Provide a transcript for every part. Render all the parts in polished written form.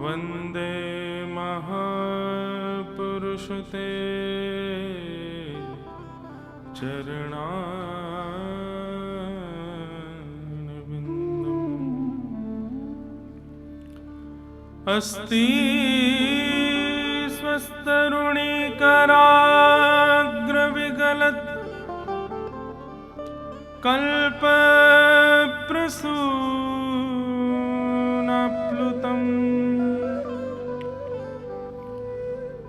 वन्दे महापुरुष ते चरणारविन्दम्। अस्ति स्वस्तरुणीकराग्रविगलत् कल्पप्रसूनाप्लुतम्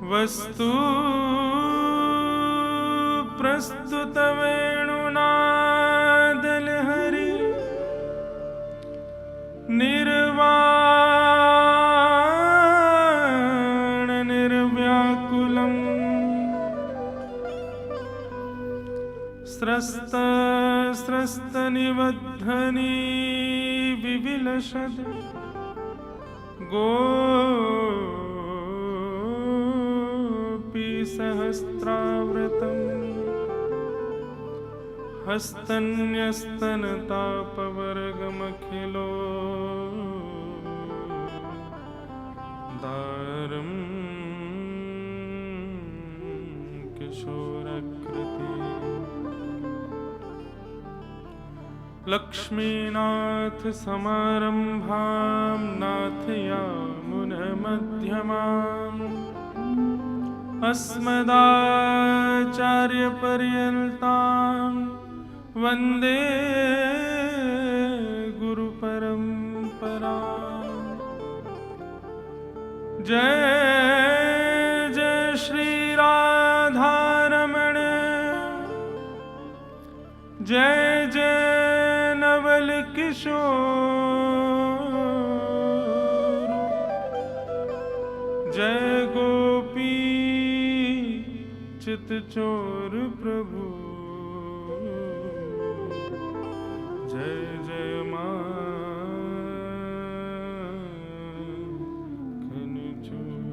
वस्तु प्रस्तुतवेणुनादलहरी निर्वाण निर्व्याकुलम् स्रस्त स्रस्तनिबद्धनी विविलसद् सहस्रावृतम् हस्तन्यस्तनतापवर्गमखिलो दारं किशोराकृति लक्ष्मीनाथ समारम्भां नाथयामुनमध्यमाम् अस्मदाचार्यपर्यन्तां वन्दे गुरुपरम्पराम्। जय जय श्री राधारमण, जय जय नवल किशोर, जय गोपी चित चोर प्रभु, जय जय माखन चोर।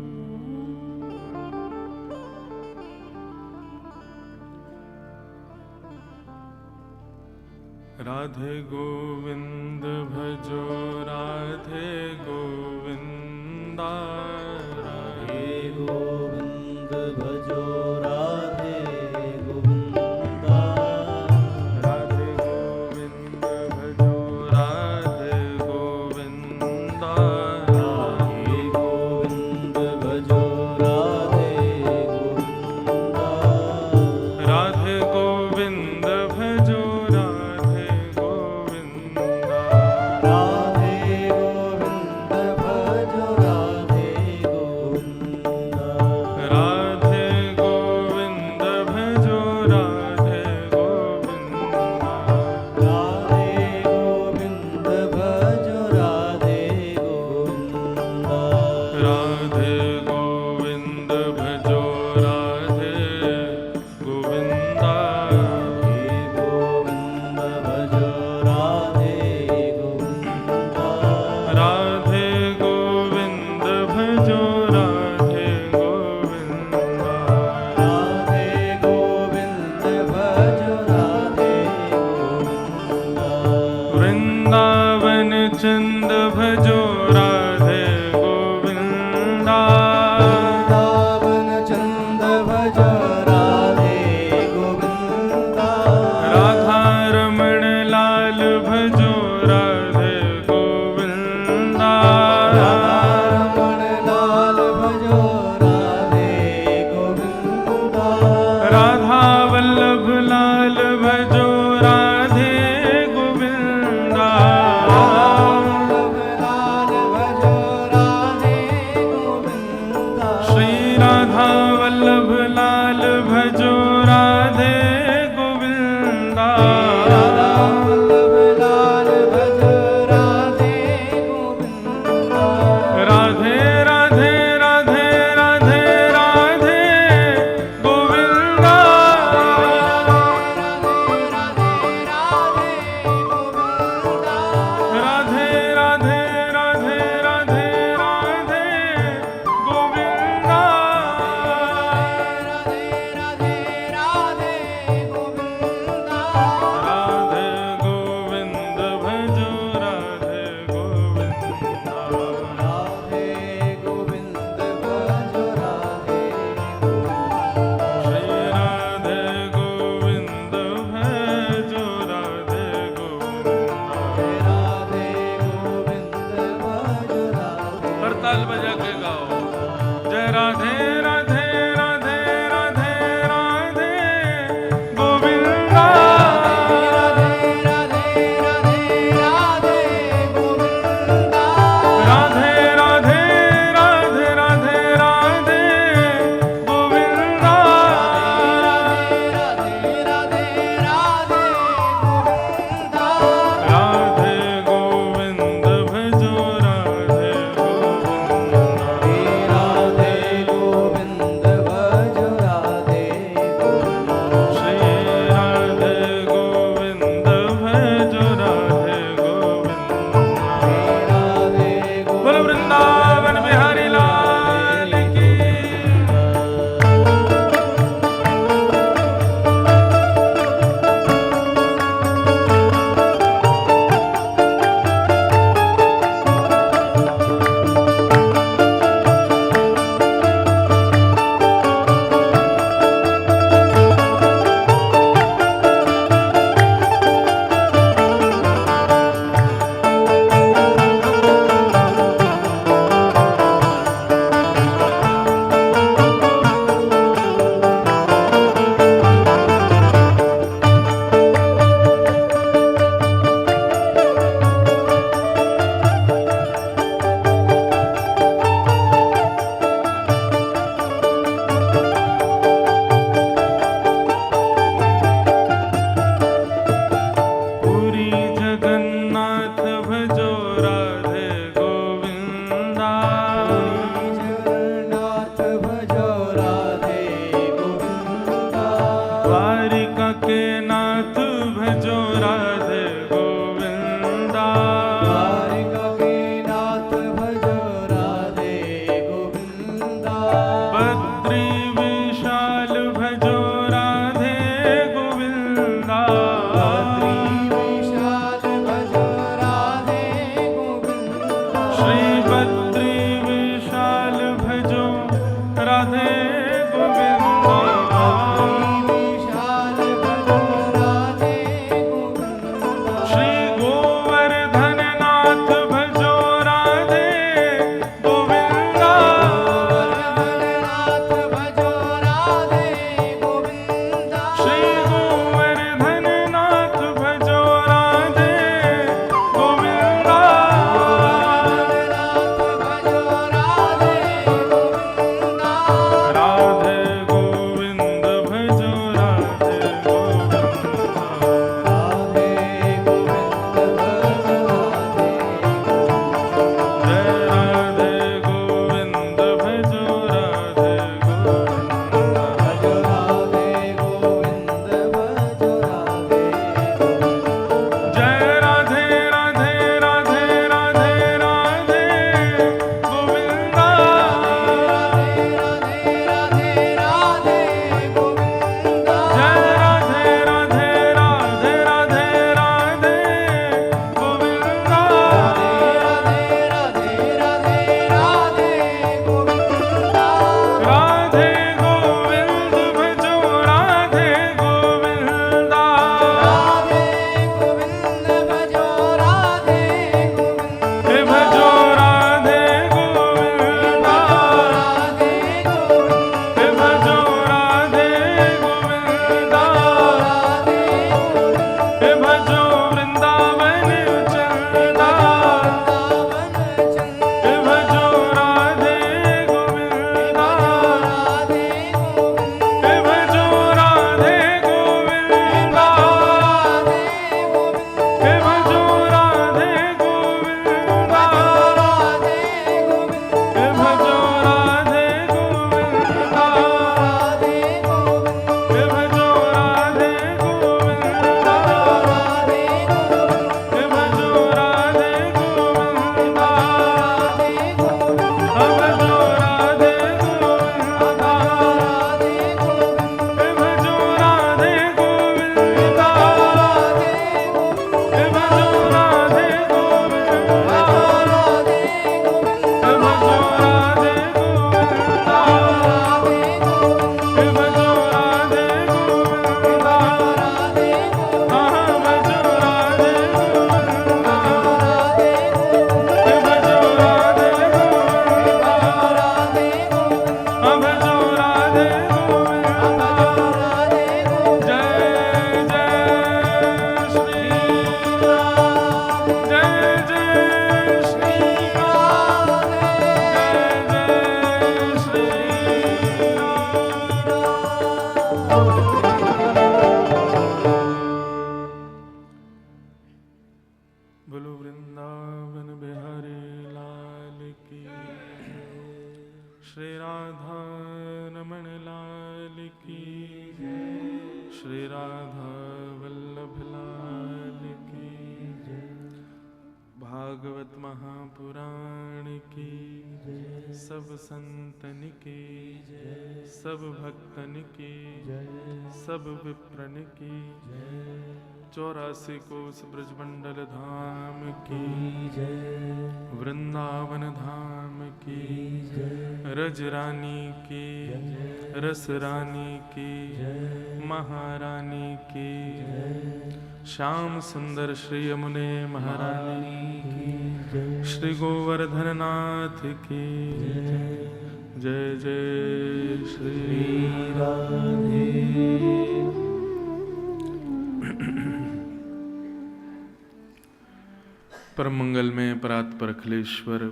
राधे गोविंद भजो राधे गोविंदा, राधे गोविंद भजो राधे गोविंदा, राधे गोविंद भजो राधे गोविंदा, राधे गोविंद भजो राधे गोविंदा, राधे गोविंद भजो राधे गोविंदा, राधे गोविंद ताल बजा के गाओ। जय राधे राधे राधे राधे राधे गोविंदा। राधे राधे राधे राधे राधे गोविंदा। राधे गोविंद भजो राधे गोविंदा। राधे गोविंद श्री राधा रमण लाल की जय, श्री राधा वल्लभ लाल की जय। भागवत महापुराण की जय, सब संतन की जय, सब भक्तन की जय, सब विप्रन की जय। 84 कोस ब्रजमंडल धाम की जय, वृंदावन धाम की जय, रजरानी की जय, रस रानी की जय, महारानी की जय। श्याम सुंदर श्री यमुने महारानी की जय, श्री गोवर्धन नाथ की जय, जय जय श्री राधे। परम मंगल में परात्पर अखिलेश्वर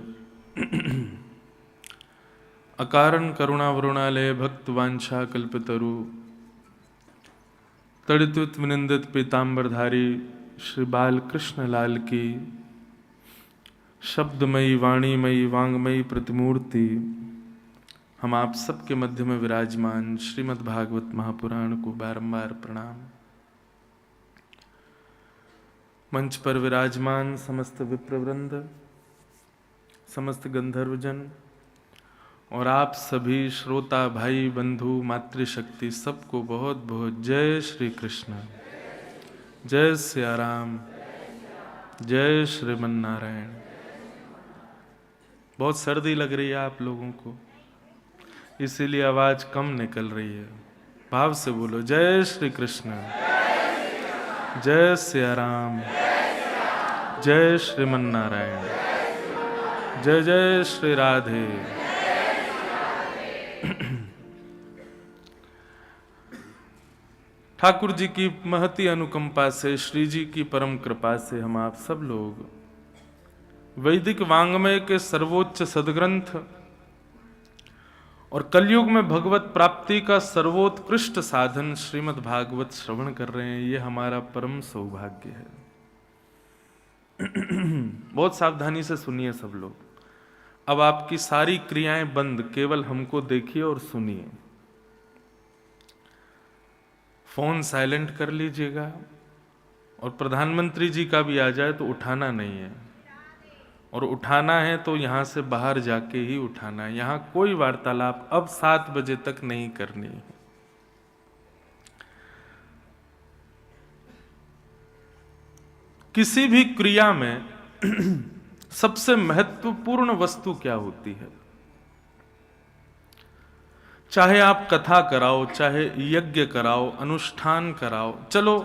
अकारण करुणा वरुणालय भक्त वांछा कल्पतरु तड़ितुत विनिंदित पीतांबरधारी श्री बाल कृष्ण लाल की शब्दमयी वाणीमयी वांगमयी प्रतिमूर्ति हम आप सबके मध्य में विराजमान श्रीमद् भागवत महापुराण को बारंबार प्रणाम। मंच पर विराजमान समस्त विप्रवृंद, समस्त गंधर्वजन और आप सभी श्रोता भाई बंधु मातृशक्ति सबको बहुत बहुत जय श्री कृष्ण, जय सिया राम, जय श्रीमन नारायण। बहुत सर्दी लग रही है आप लोगों को, इसीलिए आवाज कम निकल रही है। भाव से बोलो जय श्री कृष्ण, जय सिया राम, जय श्रीमन नारायण, जय जय श्री राधे। ठाकुर जी की महती अनुकंपा से, श्री जी की परम कृपा से हम आप सब लोग वैदिक वांग्मय के सर्वोच्च सदग्रंथ और कलयुग में भगवत प्राप्ति का सर्वोत्कृष्ट साधन श्रीमद् भागवत श्रवण कर रहे हैं। ये हमारा परम सौभाग्य है। बहुत सावधानी से सुनिए सब लोग। अब आपकी सारी क्रियाएं बंद, केवल हमको देखिए और सुनिए। फोन साइलेंट कर लीजिएगा और प्रधानमंत्री जी का भी आ जाए तो उठाना नहीं है, और उठाना है तो यहां से बाहर जाके ही उठाना है। यहां कोई वार्तालाप अब 7 बजे तक नहीं करनी है। किसी भी क्रिया में सबसे महत्वपूर्ण वस्तु क्या होती है? चाहे आप कथा कराओ, चाहे यज्ञ कराओ, अनुष्ठान कराओ, चलो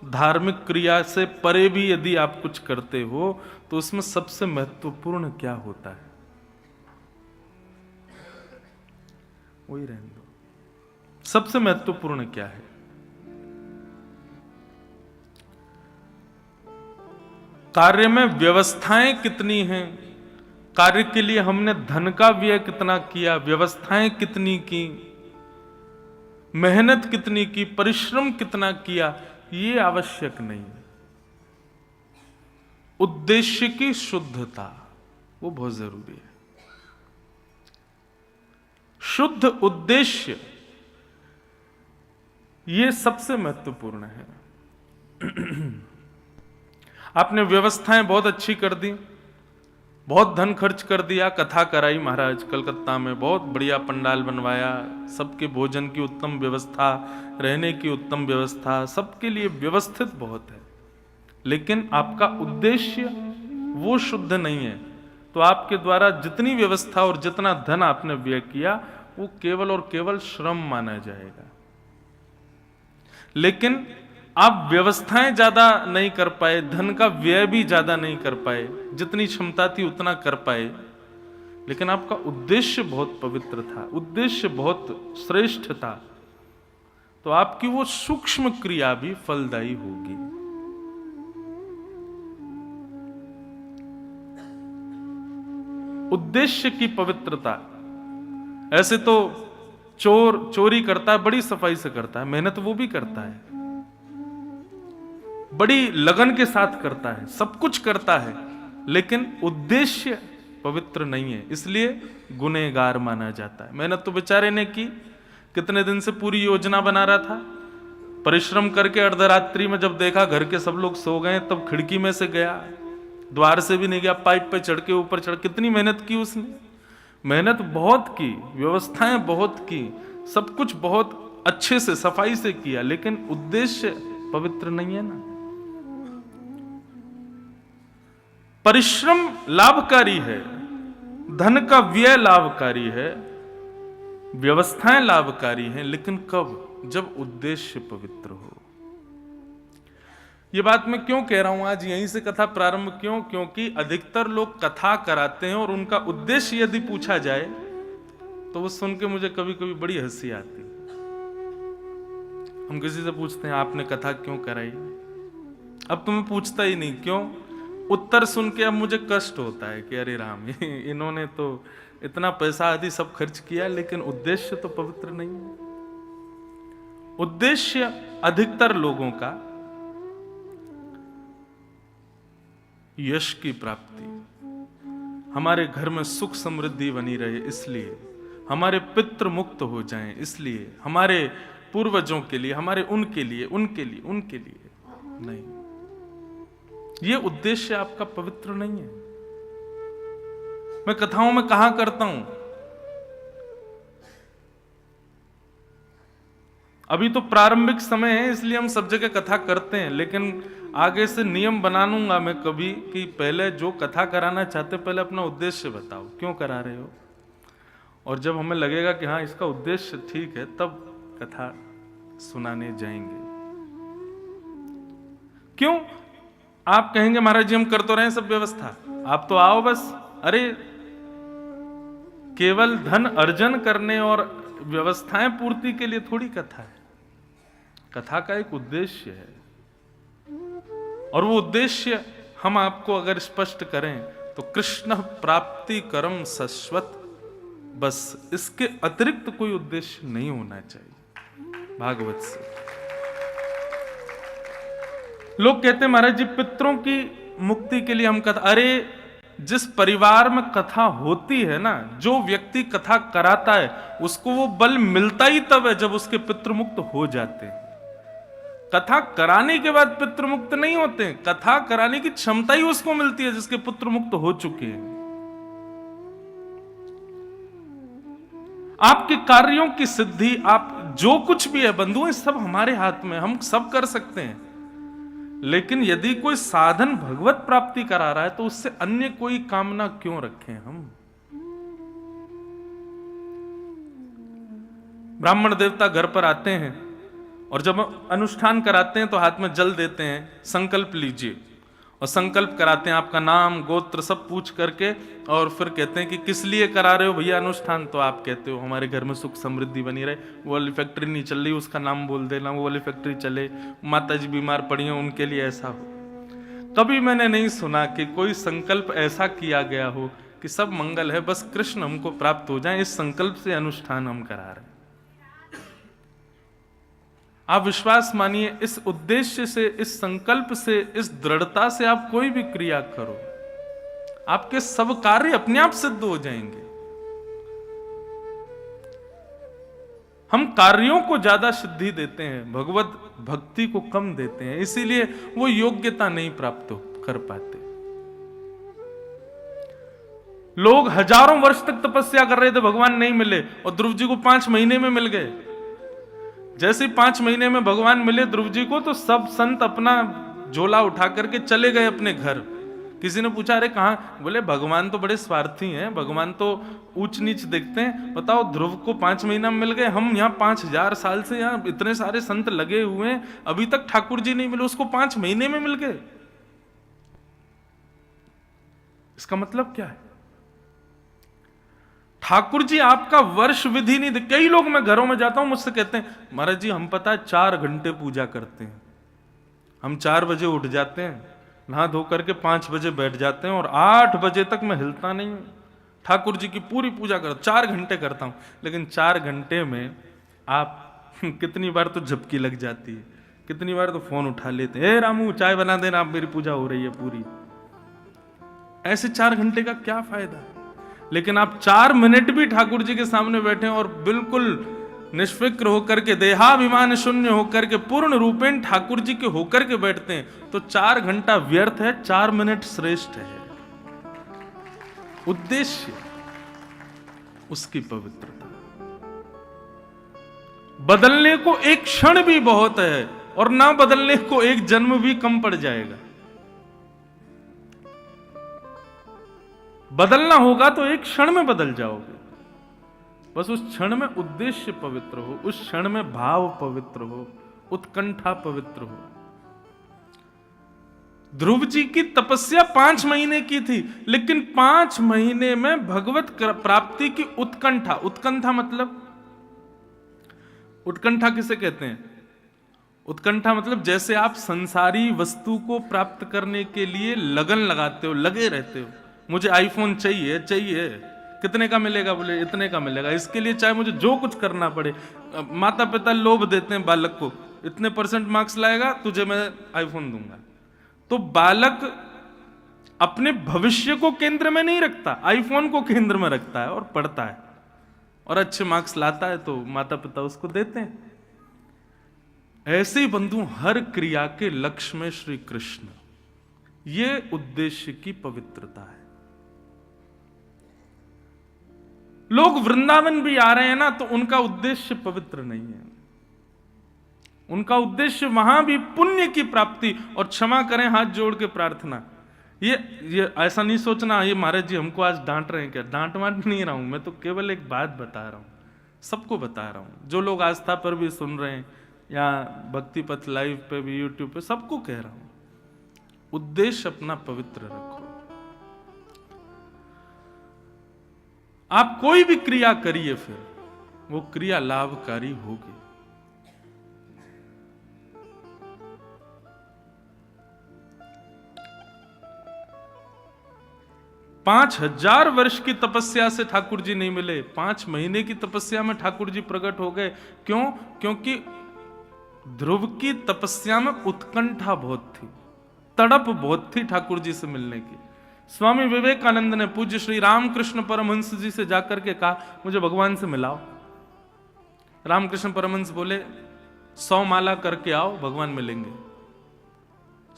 धार्मिक क्रिया से परे भी यदि आप कुछ करते हो तो उसमें सबसे महत्वपूर्ण क्या होता है? वही रहने दो। सबसे महत्वपूर्ण क्या है? कार्य में व्यवस्थाएं कितनी हैं? कार्य के लिए हमने धन का व्यय कितना किया, व्यवस्थाएं कितनी की, मेहनत कितनी की, परिश्रम कितना किया, ये आवश्यक नहीं। उद्देश्य की शुद्धता वो बहुत जरूरी है। शुद्ध उद्देश्य ये सबसे महत्वपूर्ण है। आपने व्यवस्थाएं बहुत अच्छी कर दी, बहुत धन खर्च कर दिया, कथा कराई महाराज कलकत्ता में, बहुत बढ़िया पंडाल बनवाया, सबके भोजन की उत्तम व्यवस्था, रहने की उत्तम व्यवस्था, सबके लिए व्यवस्थित बहुत है, लेकिन आपका उद्देश्य वो शुद्ध नहीं है तो आपके द्वारा जितनी व्यवस्था और जितना धन आपने व्यय किया वो केवल और केवल श्रम माना जाएगा। लेकिन आप व्यवस्थाएं ज्यादा नहीं कर पाए, धन का व्यय भी ज्यादा नहीं कर पाए, जितनी क्षमता थी उतना कर पाए, लेकिन आपका उद्देश्य बहुत पवित्र था, उद्देश्य बहुत श्रेष्ठ था, तो आपकी वो सूक्ष्म क्रिया भी फलदायी होगी। उद्देश्य की पवित्रता। ऐसे तो चोर चोरी करता है, बड़ी सफाई से करता है, मेहनत वो भी करता है, बड़ी लगन के साथ करता है, सब कुछ करता है, लेकिन उद्देश्य पवित्र नहीं है, इसलिए गुनहगार माना जाता है। मेहनत तो बेचारे ने की, कितने दिन से पूरी योजना बना रहा था, परिश्रम करके अर्धरात्रि में जब देखा घर के सब लोग सो गए तब खिड़की में से गया, द्वार से भी नहीं गया, पाइप पे चढ़ के ऊपर चढ़, कितनी मेहनत की उसने, मेहनत बहुत की, व्यवस्थाएं बहुत की, सब कुछ बहुत अच्छे से सफाई से किया, लेकिन उद्देश्य पवित्र नहीं है ना। परिश्रम लाभकारी है, धन का व्यय लाभकारी है, व्यवस्थाएं लाभकारी हैं, लेकिन कब? जब उद्देश्य पवित्र हो। ये बात मैं क्यों कह रहा हूं, आज यहीं से कथा प्रारंभ क्यों? क्योंकि अधिकतर लोग कथा कराते हैं और उनका उद्देश्य यदि पूछा जाए तो वो सुन के मुझे कभी कभी बड़ी हंसी आती है। हम किसी से पूछते हैं आपने कथा क्यों कराई, अब तो मैं पूछता ही नहीं क्यों, उत्तर सुन के अब मुझे कष्ट होता है कि अरे राम, इन्होंने तो इतना पैसा आदि सब खर्च किया, लेकिन उद्देश्य तो पवित्र नहीं है। उद्देश्य अधिकतर लोगों का यश की प्राप्ति, हमारे घर में सुख समृद्धि बनी रहे इसलिए, हमारे पितृ मुक्त हो जाएं इसलिए, हमारे पूर्वजों के लिए, हमारे उनके लिए नहीं। ये उद्देश्य आपका पवित्र नहीं है। मैं कथाओं में कहा करता हूं, अभी तो प्रारंभिक समय है इसलिए हम सब जगह कथा करते हैं, लेकिन आगे से नियम बना लूंगा मैं कभी कि पहले जो कथा कराना चाहते पहले अपना उद्देश्य बताओ, क्यों करा रहे हो, और जब हमें लगेगा कि हाँ इसका उद्देश्य ठीक है तब कथा सुनाने जाएंगे। क्यों? आप कहेंगे महाराज जी हम कर तो रहे हैं सब व्यवस्था, आप तो आओ बस। अरे केवल धन अर्जन करने और व्यवस्थाएं पूर्ति के लिए थोड़ी कथा है, कथा का एक उद्देश्य है, और वो उद्देश्य हम आपको अगर स्पष्ट करें तो कृष्ण प्राप्ति करम शाश्वत, बस इसके अतिरिक्त कोई उद्देश्य नहीं होना चाहिए। भागवत से लोग कहते हैं महाराज जी पितरों की मुक्ति के लिए हम कथा, अरे जिस परिवार में कथा होती है ना, जो व्यक्ति कथा कराता है उसको वो बल मिलता ही तब है जब उसके पितृ मुक्त हो जाते हैं। कथा कराने के बाद पितृ मुक्त नहीं होते, कथा कराने की क्षमता ही उसको मिलती है जिसके पुत्र मुक्त हो चुके हैं। आपके कार्यों की सिद्धि, आप जो कुछ भी है बंधुओं, सब हमारे हाथ में, हम सब कर सकते हैं, लेकिन यदि कोई साधन भगवत प्राप्ति करा रहा है तो उससे अन्य कोई कामना क्यों रखें हम? ब्राह्मण देवता घर पर आते हैं और जब अनुष्ठान कराते हैं तो हाथ में जल देते हैं, संकल्प लीजिए, और संकल्प कराते हैं आपका नाम गोत्र सब पूछ करके, और फिर कहते हैं कि किस लिए करा रहे हो भैया अनुष्ठान, तो आप कहते हो हमारे घर में सुख समृद्धि बनी रहे, वो वाली फैक्ट्री नहीं चल रही उसका नाम बोल देना, वो वाली फैक्ट्री चले, माता जी बीमार पड़ी हैं उनके लिए ऐसा हो। कभी मैंने नहीं सुना कि कोई संकल्प ऐसा किया गया हो कि सब मंगल है, बस कृष्ण हमको प्राप्त हो जाए, इस संकल्प से अनुष्ठान हम करा रहे हैं। आप विश्वास मानिए, इस उद्देश्य से, इस संकल्प से, इस दृढ़ता से आप कोई भी क्रिया करो, आपके सब कार्य अपने आप सिद्ध हो जाएंगे। हम कार्यों को ज्यादा सिद्धि देते हैं, भगवत भक्ति को कम देते हैं, इसीलिए वो योग्यता नहीं प्राप्त कर पाते। लोग हजारों वर्ष तक तपस्या कर रहे थे, भगवान नहीं मिले, और ध्रुव जी को 5 महीने में मिल गए। जैसे 5 महीने में भगवान मिले ध्रुव जी को तो सब संत अपना झोला उठा करके चले गए अपने घर। किसी ने पूछा अरे कहां? बोले भगवान तो बड़े स्वार्थी हैं, भगवान तो ऊंच नीच देखते हैं। बताओ ध्रुव को 5 महीना में मिल गए, हम यहाँ 5000 साल से यहाँ इतने सारे संत लगे हुए हैं, अभी तक ठाकुर जी नहीं मिले, उसको 5 महीने में मिल गए। इसका मतलब क्या है? ठाकुर जी आपका वर्ष विधि नहीं। कई लोग, मैं घरों में जाता हूं, मुझसे कहते हैं महाराज जी हम पता है 4 घंटे पूजा करते हैं, हम 4 बजे उठ जाते हैं, नहा धो करके 5 बजे बैठ जाते हैं और 8 बजे तक मैं हिलता नहीं हूं, ठाकुर जी की पूरी पूजा कर 4 घंटे करता हूं। लेकिन 4 घंटे में आप कितनी बार तो झपकी लग जाती है, कितनी बार तो फोन उठा लेते हैं, रामू चाय बना देना, आप मेरी पूजा हो रही है पूरी। ऐसे 4 घंटे का क्या फायदा है? लेकिन आप 4 मिनट भी ठाकुर जी के सामने बैठे और बिल्कुल निष्फिक्र होकर के, देहाभिमान शून्य होकर के, पूर्ण रूपेण ठाकुर जी के होकर के बैठते हैं, तो 4 घंटा व्यर्थ है, 4 मिनट श्रेष्ठ है। उद्देश्य उसकी पवित्रता। बदलने को एक क्षण भी बहुत है और ना बदलने को एक जन्म भी कम पड़ जाएगा। बदलना होगा तो एक क्षण में बदल जाओगे। बस उस क्षण में उद्देश्य पवित्र हो, उस क्षण में भाव पवित्र हो, उत्कंठा पवित्र हो। ध्रुव जी की तपस्या 5 महीने की थी, लेकिन 5 महीने में भगवत प्राप्ति की उत्कंठा। उत्कंठा मतलब, उत्कंठा किसे कहते हैं? उत्कंठा मतलब जैसे आप संसारी वस्तु को प्राप्त करने के लिए लगन लगाते हो, लगे रहते हो। मुझे आईफोन चाहिए, चाहिए, कितने का मिलेगा? बोले इतने का मिलेगा, इसके लिए चाहे मुझे जो कुछ करना पड़े। माता पिता लोभ देते हैं बालक को, इतने % मार्क्स लाएगा तुझे मैं आईफोन दूंगा। तो बालक अपने भविष्य को केंद्र में नहीं रखता, आईफोन को केंद्र में रखता है और पढ़ता है, और अच्छे मार्क्स लाता है तो माता पिता उसको देते हैं। ऐसे ही बंधु हर क्रिया के लक्ष्य में श्री कृष्ण, ये उद्देश्य की पवित्रता है। लोग वृंदावन भी आ रहे हैं ना, तो उनका उद्देश्य पवित्र नहीं है। उनका उद्देश्य वहां भी पुण्य की प्राप्ति और क्षमा करें हाथ जोड़ के प्रार्थना। ये ऐसा नहीं सोचना ये महाराज जी हमको आज डांट रहे हैं क्या। डांट वांट नहीं रहा हूं मैं, तो केवल एक बात बता रहा हूं, सबको बता रहा हूं, जो लोग आस्था पर भी सुन रहे हैं या भक्ति पथ लाइव पे भी, यूट्यूब पे, सबको कह रहा हूं, उद्देश्य अपना पवित्र रखो। आप कोई भी क्रिया करिए, फिर वो क्रिया लाभकारी होगी। 5000 वर्ष की तपस्या से ठाकुर जी नहीं मिले, 5 महीने की तपस्या में ठाकुर जी प्रकट हो गए। क्यों? क्योंकि ध्रुव की तपस्या में उत्कंठा बहुत थी, तड़प बहुत थी ठाकुर जी से मिलने की। स्वामी विवेकानंद ने पूज्य श्री रामकृष्ण परमहंस जी से जाकर के कहा मुझे भगवान से मिलाओ। रामकृष्ण परमहंस बोले 100 माला करके आओ, भगवान मिलेंगे।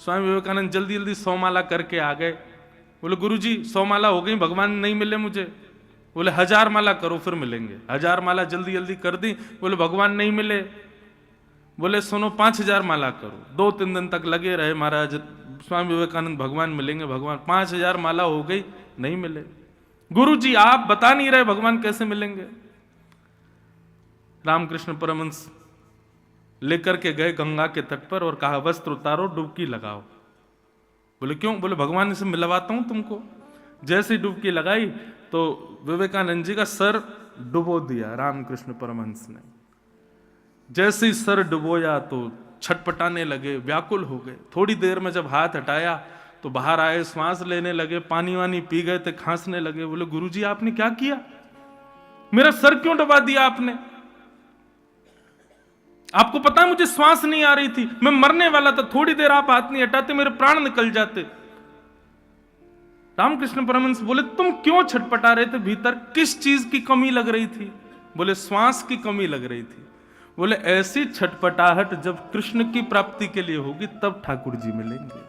स्वामी विवेकानंद जल्दी जल्दी 100 माला करके आ गए। बोले गुरुजी 100 माला हो गई, भगवान नहीं मिले मुझे। बोले 1000 माला करो फिर मिलेंगे। 1000 माला जल्दी जल्दी कर दी, बोले भगवान नहीं मिले। बोले सुनो 5000 माला करो। 2-3 दिन तक लगे रहे महाराज, स्वामी विवेकानंद भगवान मिलेंगे, भगवान। 5000 माला हो गई, नहीं मिले। गुरुजी आप बता नहीं रहे भगवान कैसे मिलेंगे। रामकृष्ण परमहंस लेकर के गए गंगा के तट पर और कहा वस्त्र उतारो, डुबकी लगाओ। बोले क्यों? बोले भगवान से मिलवाता हूं तुमको। जैसे ही डुबकी लगाई तो विवेकानंद जी का सर डुबो दिया रामकृष्ण परमहंस ने। जैसे ही सर डुबोया तो छटपटाने लगे, व्याकुल हो गए। थोड़ी देर में जब हाथ हटाया तो बाहर आए, श्वास लेने लगे, पानी वानी पी गए थे, खांसने लगे। बोले गुरुजी आपने क्या किया? मेरा सर क्यों डुबा दिया आपने? आपको पता है मुझे श्वास नहीं आ रही थी, मैं मरने वाला था। थोड़ी देर आप हाथ नहीं हटाते मेरे प्राण निकल जाते। रामकृष्ण परमहंस बोले तुम क्यों छटपटा रहे थे भीतर? किस चीज की कमी लग रही थी? बोले श्वास की कमी लग रही थी। बोले ऐसी छटपटाहट जब कृष्ण की प्राप्ति के लिए होगी तब ठाकुर जी मिलेंगे।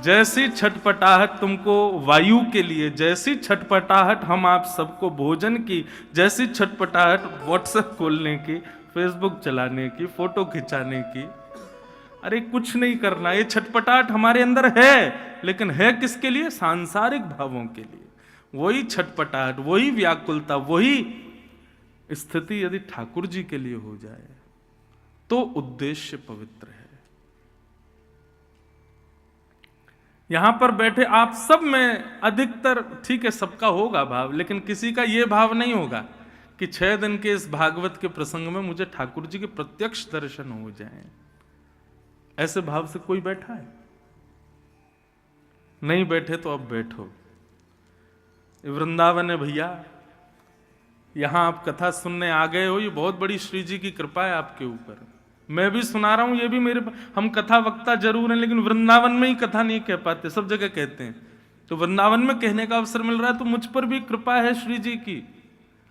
जैसी छटपटाहट तुमको वायु के लिए, जैसी छटपटाहट हम आप सबको भोजन की, जैसी छटपटाहट व्हाट्सएप खोलने की, फेसबुक चलाने की, फोटो खिंचाने की, अरे कुछ नहीं करना। ये छटपटाहट हमारे अंदर है, लेकिन है किसके लिए? सांसारिक भावों के लिए। वही छटपटाहट, वही व्याकुलता, वही स्थिति यदि ठाकुर जी के लिए हो जाए तो उद्देश्य पवित्र है। यहां पर बैठे आप सब में अधिकतर, ठीक है सबका होगा भाव, लेकिन किसी का यह भाव नहीं होगा कि 6 दिन के इस भागवत के प्रसंग में मुझे ठाकुर जी के प्रत्यक्ष दर्शन हो जाएं। ऐसे भाव से कोई बैठा है? नहीं बैठे तो अब बैठो। वृंदावन है भैया, यहां आप कथा सुनने आ गए हो, ये बहुत बड़ी श्री जी की कृपा है आपके ऊपर। मैं भी सुना रहा हूं, ये भी मेरे, हम कथा वक्ता जरूर हैं, लेकिन वृंदावन में ही कथा नहीं कह पाते। सब जगह कहते हैं तो वृंदावन में कहने का अवसर मिल रहा है, तो मुझ पर भी कृपा है श्री जी की,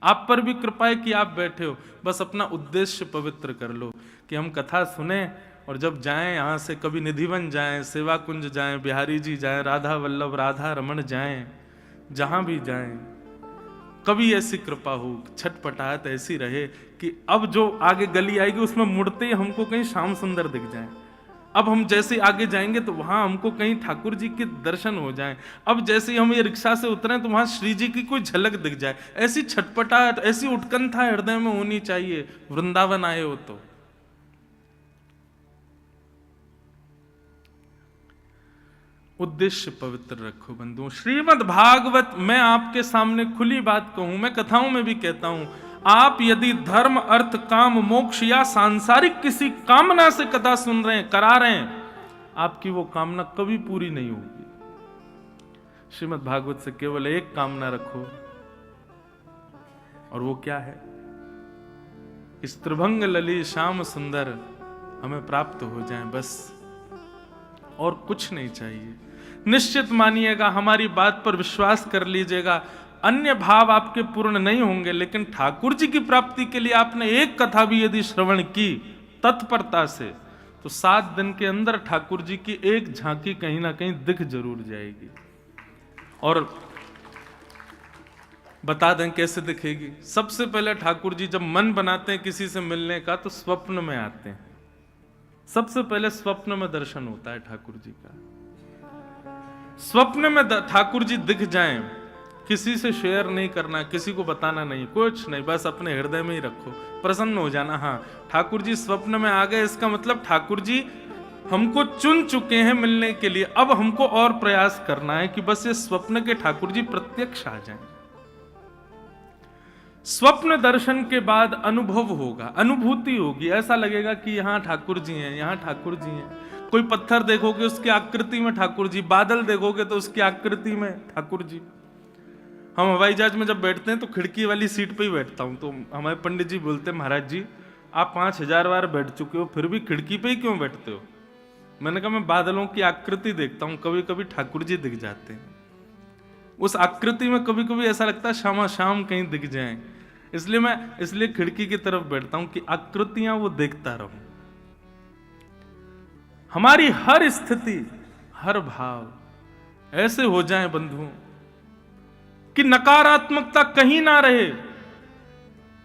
आप पर भी कृपा है कि आप बैठे हो। बस अपना उद्देश्य पवित्र कर लो कि हम कथा सुने और जब जाएं यहाँ से, कभी निधिवन जाएं, सेवा कुंज जाएं, बिहारी जी जाएं, राधा वल्लभ राधा रमण जाएं, जहां भी जाएं, कभी ऐसी कृपा हो, छटपटाहट ऐसी रहे कि अब जो आगे गली आएगी उसमें मुड़ते ही हमको कहीं श्याम सुंदर दिख जाए। अब हम जैसे आगे जाएंगे तो वहां हमको कहीं ठाकुर जी के दर्शन हो जाएं। अब जैसे ही हम ये रिक्शा से उतरें तो वहां श्री जी की कोई झलक दिख जाए। ऐसी छटपटाहट, ऐसी उत्कंठा हृदय में होनी चाहिए वृंदावन आए हो तो। उद्देश्य पवित्र रखो बंधुओं। श्रीमद् भागवत, मैं आपके सामने खुली बात कहूं, मैं कथाओं में भी कहता हूं, आप यदि धर्म अर्थ काम मोक्ष या सांसारिक किसी कामना से कथा सुन रहे हैं, करा रहे हैं, आपकी वो कामना कभी पूरी नहीं होगी। श्रीमद् भागवत से केवल एक कामना रखो, और वो क्या है? इस त्रिभंग लली श्याम सुंदर हमें प्राप्त हो जाए, बस और कुछ नहीं चाहिए। निश्चित मानिएगा, हमारी बात पर विश्वास कर लीजिएगा, अन्य भाव आपके पूर्ण नहीं होंगे, लेकिन ठाकुर जी की प्राप्ति के लिए आपने एक कथा भी यदि श्रवण की तत्परता से, तो 7 दिन के अंदर ठाकुर जी की एक झांकी कहीं ना कहीं दिख जरूर जाएगी। और बता दें कैसे दिखेगी। सबसे पहले ठाकुर जी जब मन बनाते हैं किसी से मिलने का तो स्वप्न में आते हैं। सबसे पहले स्वप्न में दर्शन होता है ठाकुर जी का। स्वप्न में ठाकुर जी दिख जाएं, किसी से शेयर नहीं करना, किसी को बताना नहीं, कुछ नहीं, बस अपने हृदय में ही रखो, प्रसन्न हो जाना। हाँ, ठाकुर जी स्वप्न में आ गए, इसका मतलब ठाकुर जी हमको चुन चुके हैं मिलने के लिए। अब हमको और प्रयास करना है कि बस ये स्वप्न के ठाकुर जी प्रत्यक्ष आ जाएं। स्वप्न दर्शन के बाद अनुभव होगा, अनुभूति होगी, ऐसा लगेगा कि यहां ठाकुर जी हैं, यहां ठाकुर जी हैं। कोई पत्थर देखोगे उसकी आकृति में ठाकुर जी, बादल देखोगे तो उसकी आकृति में ठाकुर जी। हम हवाई जहाज में जब बैठते हैं तो खिड़की वाली सीट पे ही बैठता हूं, तो हमारे पंडित जी बोलते हैं, महाराज जी आप 5000 बार बैठ चुके हो, फिर भी खिड़की पे ही क्यों बैठते हो? मैंने कहा, मैं बादलों की आकृति देखता हूं, कभी कभी ठाकुर जी दिख जाते हैं। उस आकृति में कभी कभी ऐसा लगता है शामा शाम कहीं दिख जाएं, इसलिए खिड़की की तरफ बैठता हूं कि आकृतियां वो देखता रहूं। हमारी हर स्थिति, हर भाव ऐसे हो जाएं बंधुओं कि नकारात्मकता कहीं ना रहे।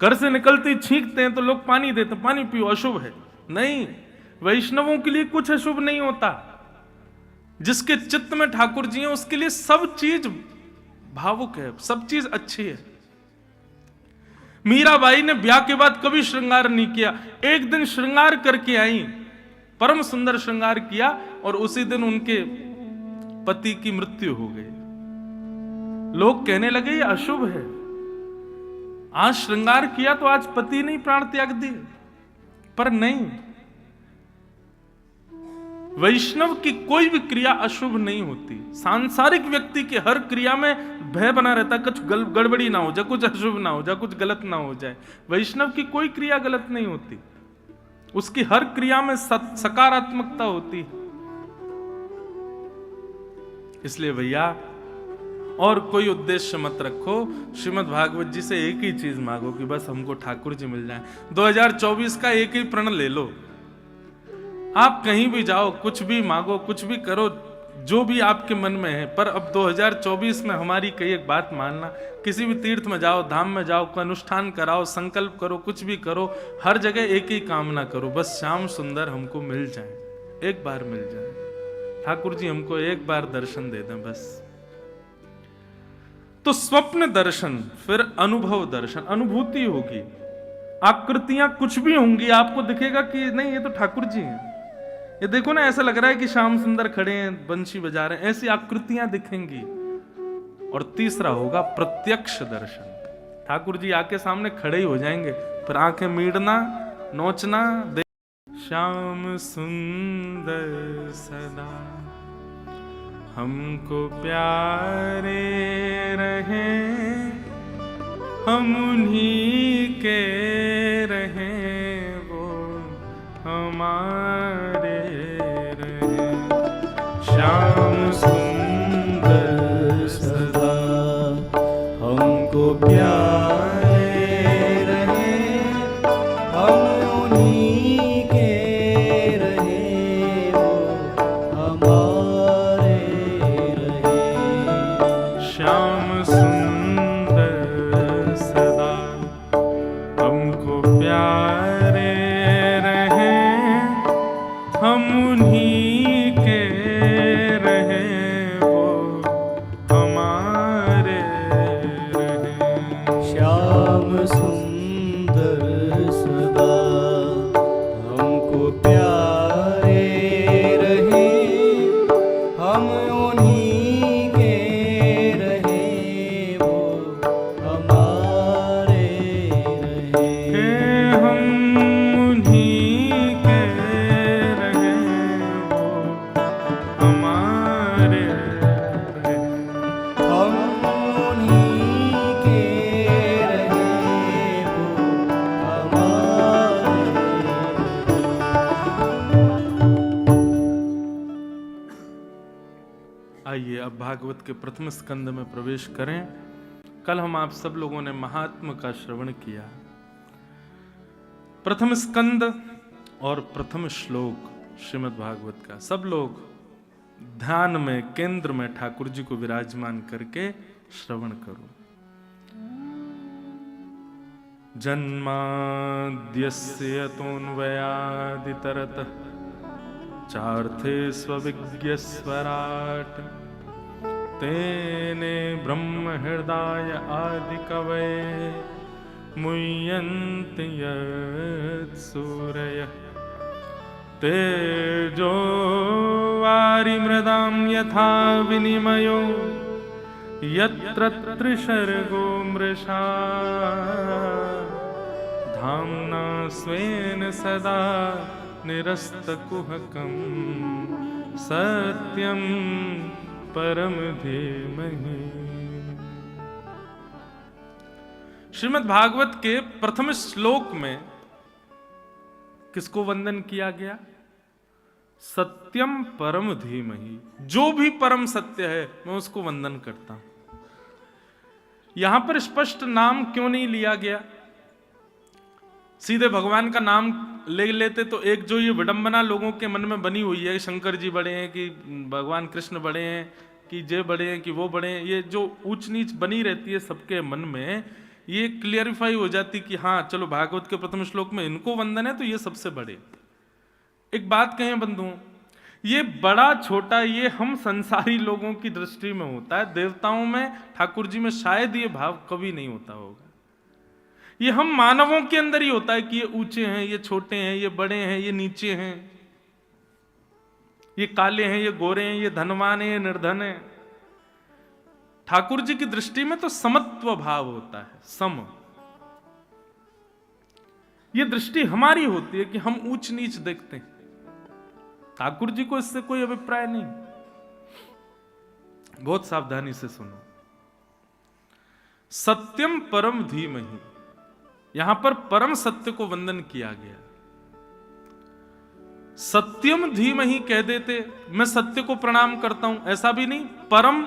घर से निकलते छींकते हैं तो लोग पानी देते, पानी पियो, अशुभ है। नहीं, वैष्णवों के लिए कुछ अशुभ नहीं होता। जिसके चित्त में ठाकुर जी हैं उसके लिए सब चीज भावुक है, सब चीज अच्छी है। मीराबाई ने ब्याह के बाद कभी श्रृंगार नहीं किया, एक दिन श्रृंगार करके आई, परम सुंदर श्रृंगार किया, और उसी दिन उनके पति की मृत्यु हो गई। लोग कहने लगे ये अशुभ है, आज श्रृंगार किया तो आज पति नहीं प्राण त्याग दिए। पर नहीं, वैष्णव की कोई भी क्रिया अशुभ नहीं होती। सांसारिक व्यक्ति की हर क्रिया में भय बना रहता है, कुछ गड़बड़ी ना हो जाए, कुछ अशुभ ना हो जाए, कुछ गलत ना हो जाए। वैष्णव की कोई क्रिया गलत नहीं होती, उसकी हर क्रिया में सकारात्मकता होती है। इसलिए भैया और कोई उद्देश्य मत रखो, श्रीमद् भागवत जी से एक ही चीज मांगो कि बस हमको ठाकुर जी मिल जाए। 2024 का एक ही प्रण ले लो, आप कहीं भी जाओ, कुछ भी मांगो, कुछ भी करो, जो भी आपके मन में है। पर अब 2024 में हमारी कई एक बात मानना, किसी भी तीर्थ में जाओ, धाम में जाओ, कोई अनुष्ठान कराओ, संकल्प करो, कुछ भी करो, हर जगह एक ही कामना करो, बस श्याम सुंदर हमको मिल जाए, एक बार मिल जाए, ठाकुर जी हमको एक बार दर्शन दे दें बस। तो स्वप्न दर्शन, फिर अनुभव दर्शन, अनुभूति होगी, आकृतियां कुछ भी होंगी, आपको दिखेगा कि नहीं ये तो ठाकुर जी हैं। ये देखो ना, ऐसा लग रहा है कि श्याम सुंदर खड़े हैं, बंशी बजा रहे हैं, ऐसी आकृतियां दिखेंगी। और तीसरा होगा प्रत्यक्ष दर्शन, ठाकुर जी आके सामने खड़े ही हो जाएंगे, फिर आंखें मीड़ना, नोचना, श्याम सुंदर सदा हमको प्यारे रहे, हम उन्हीं के रहे, वो हमारे रहे। श्याम सुंदर प्यारे रहे, हम उन्हीं के रहे, वो हमारे रहे। श्याम सुंदर सदा हमको प्यारे रहे, हम उन्हीं के रहे, वो हमारे रहे। श्याम सुंदर सदा हमको प्यारे रहे, हम उन्हीं के रहे, वो हमारे रहे। हम उन्हीं के रहे, वो हमारे रहे। हम उन्हीं के रहे, वो हमारे आइए अब भागवत के प्रथम स्कंद में प्रवेश करें। कल हम आप सब लोगों ने महात्म का श्रवण किया। प्रथम स्कंद और प्रथम श्लोक श्रीमद् भागवत का सब लोग ध्यान में केंद्र में ठाकुर जी को विराजमान करके श्रवण करो। जन्माद्यस्य यतोऽन्वयादितरतः चार्थे स्वविज्ञस्वराट् तेने ब्रह्म हृदय आदिकवये मुह्यन्ति यत्सूरयः तेजो वारिमृदां यथा विनिमयो यत्र त्रिसर्गो मृषा धाम्ना स्वेन सदा निरस्तकुहकं सत्यं परम धीमहि। श्रीमद् भागवत के प्रथम श्लोक में किसको वंदन किया गया? सत्यम परम धीमहि। जो भी परम सत्य है मैं उसको वंदन करता हूं। यहां पर स्पष्ट नाम क्यों नहीं लिया गया? सीधे भगवान का नाम ले लेते तो एक जो ये विडंबना लोगों के मन में बनी हुई है, शंकर जी बड़े हैं कि भगवान कृष्ण बड़े हैं कि जे बड़े हैं कि वो बड़े हैं, ये जो ऊंच नीच बनी रहती है सबके मन में, ये क्लियरिफाई हो जाती कि हाँ चलो भागवत के प्रथम श्लोक में इनको वंदन है तो ये सबसे बड़े। एक बात कहें बंधुओं, ये बड़ा छोटा ये हम संसारी लोगों की दृष्टि में होता है, देवताओं में ठाकुर जी में शायद ये भाव कभी नहीं होता होगा। ये हम मानवों के अंदर ही होता है कि ये ऊंचे हैं, ये छोटे हैं, ये बड़े हैं, ये नीचे हैं, ये काले हैं, ये गोरे हैं, ये धनवान हैं, ये निर्धन हैं। ठाकुर जी की दृष्टि में तो समत्व भाव होता है, सम। ये दृष्टि हमारी होती है कि हम ऊंच नीच देखते हैं। ठाकुर जी को इससे कोई अभिप्राय नहीं। बहुत सावधानी से सुनो। सत्यम परम धीमहि, यहां पर परम सत्य को वंदन किया गया। सत्यम धीमहि कह देते मैं सत्य को प्रणाम करता हूं, ऐसा भी नहीं। परम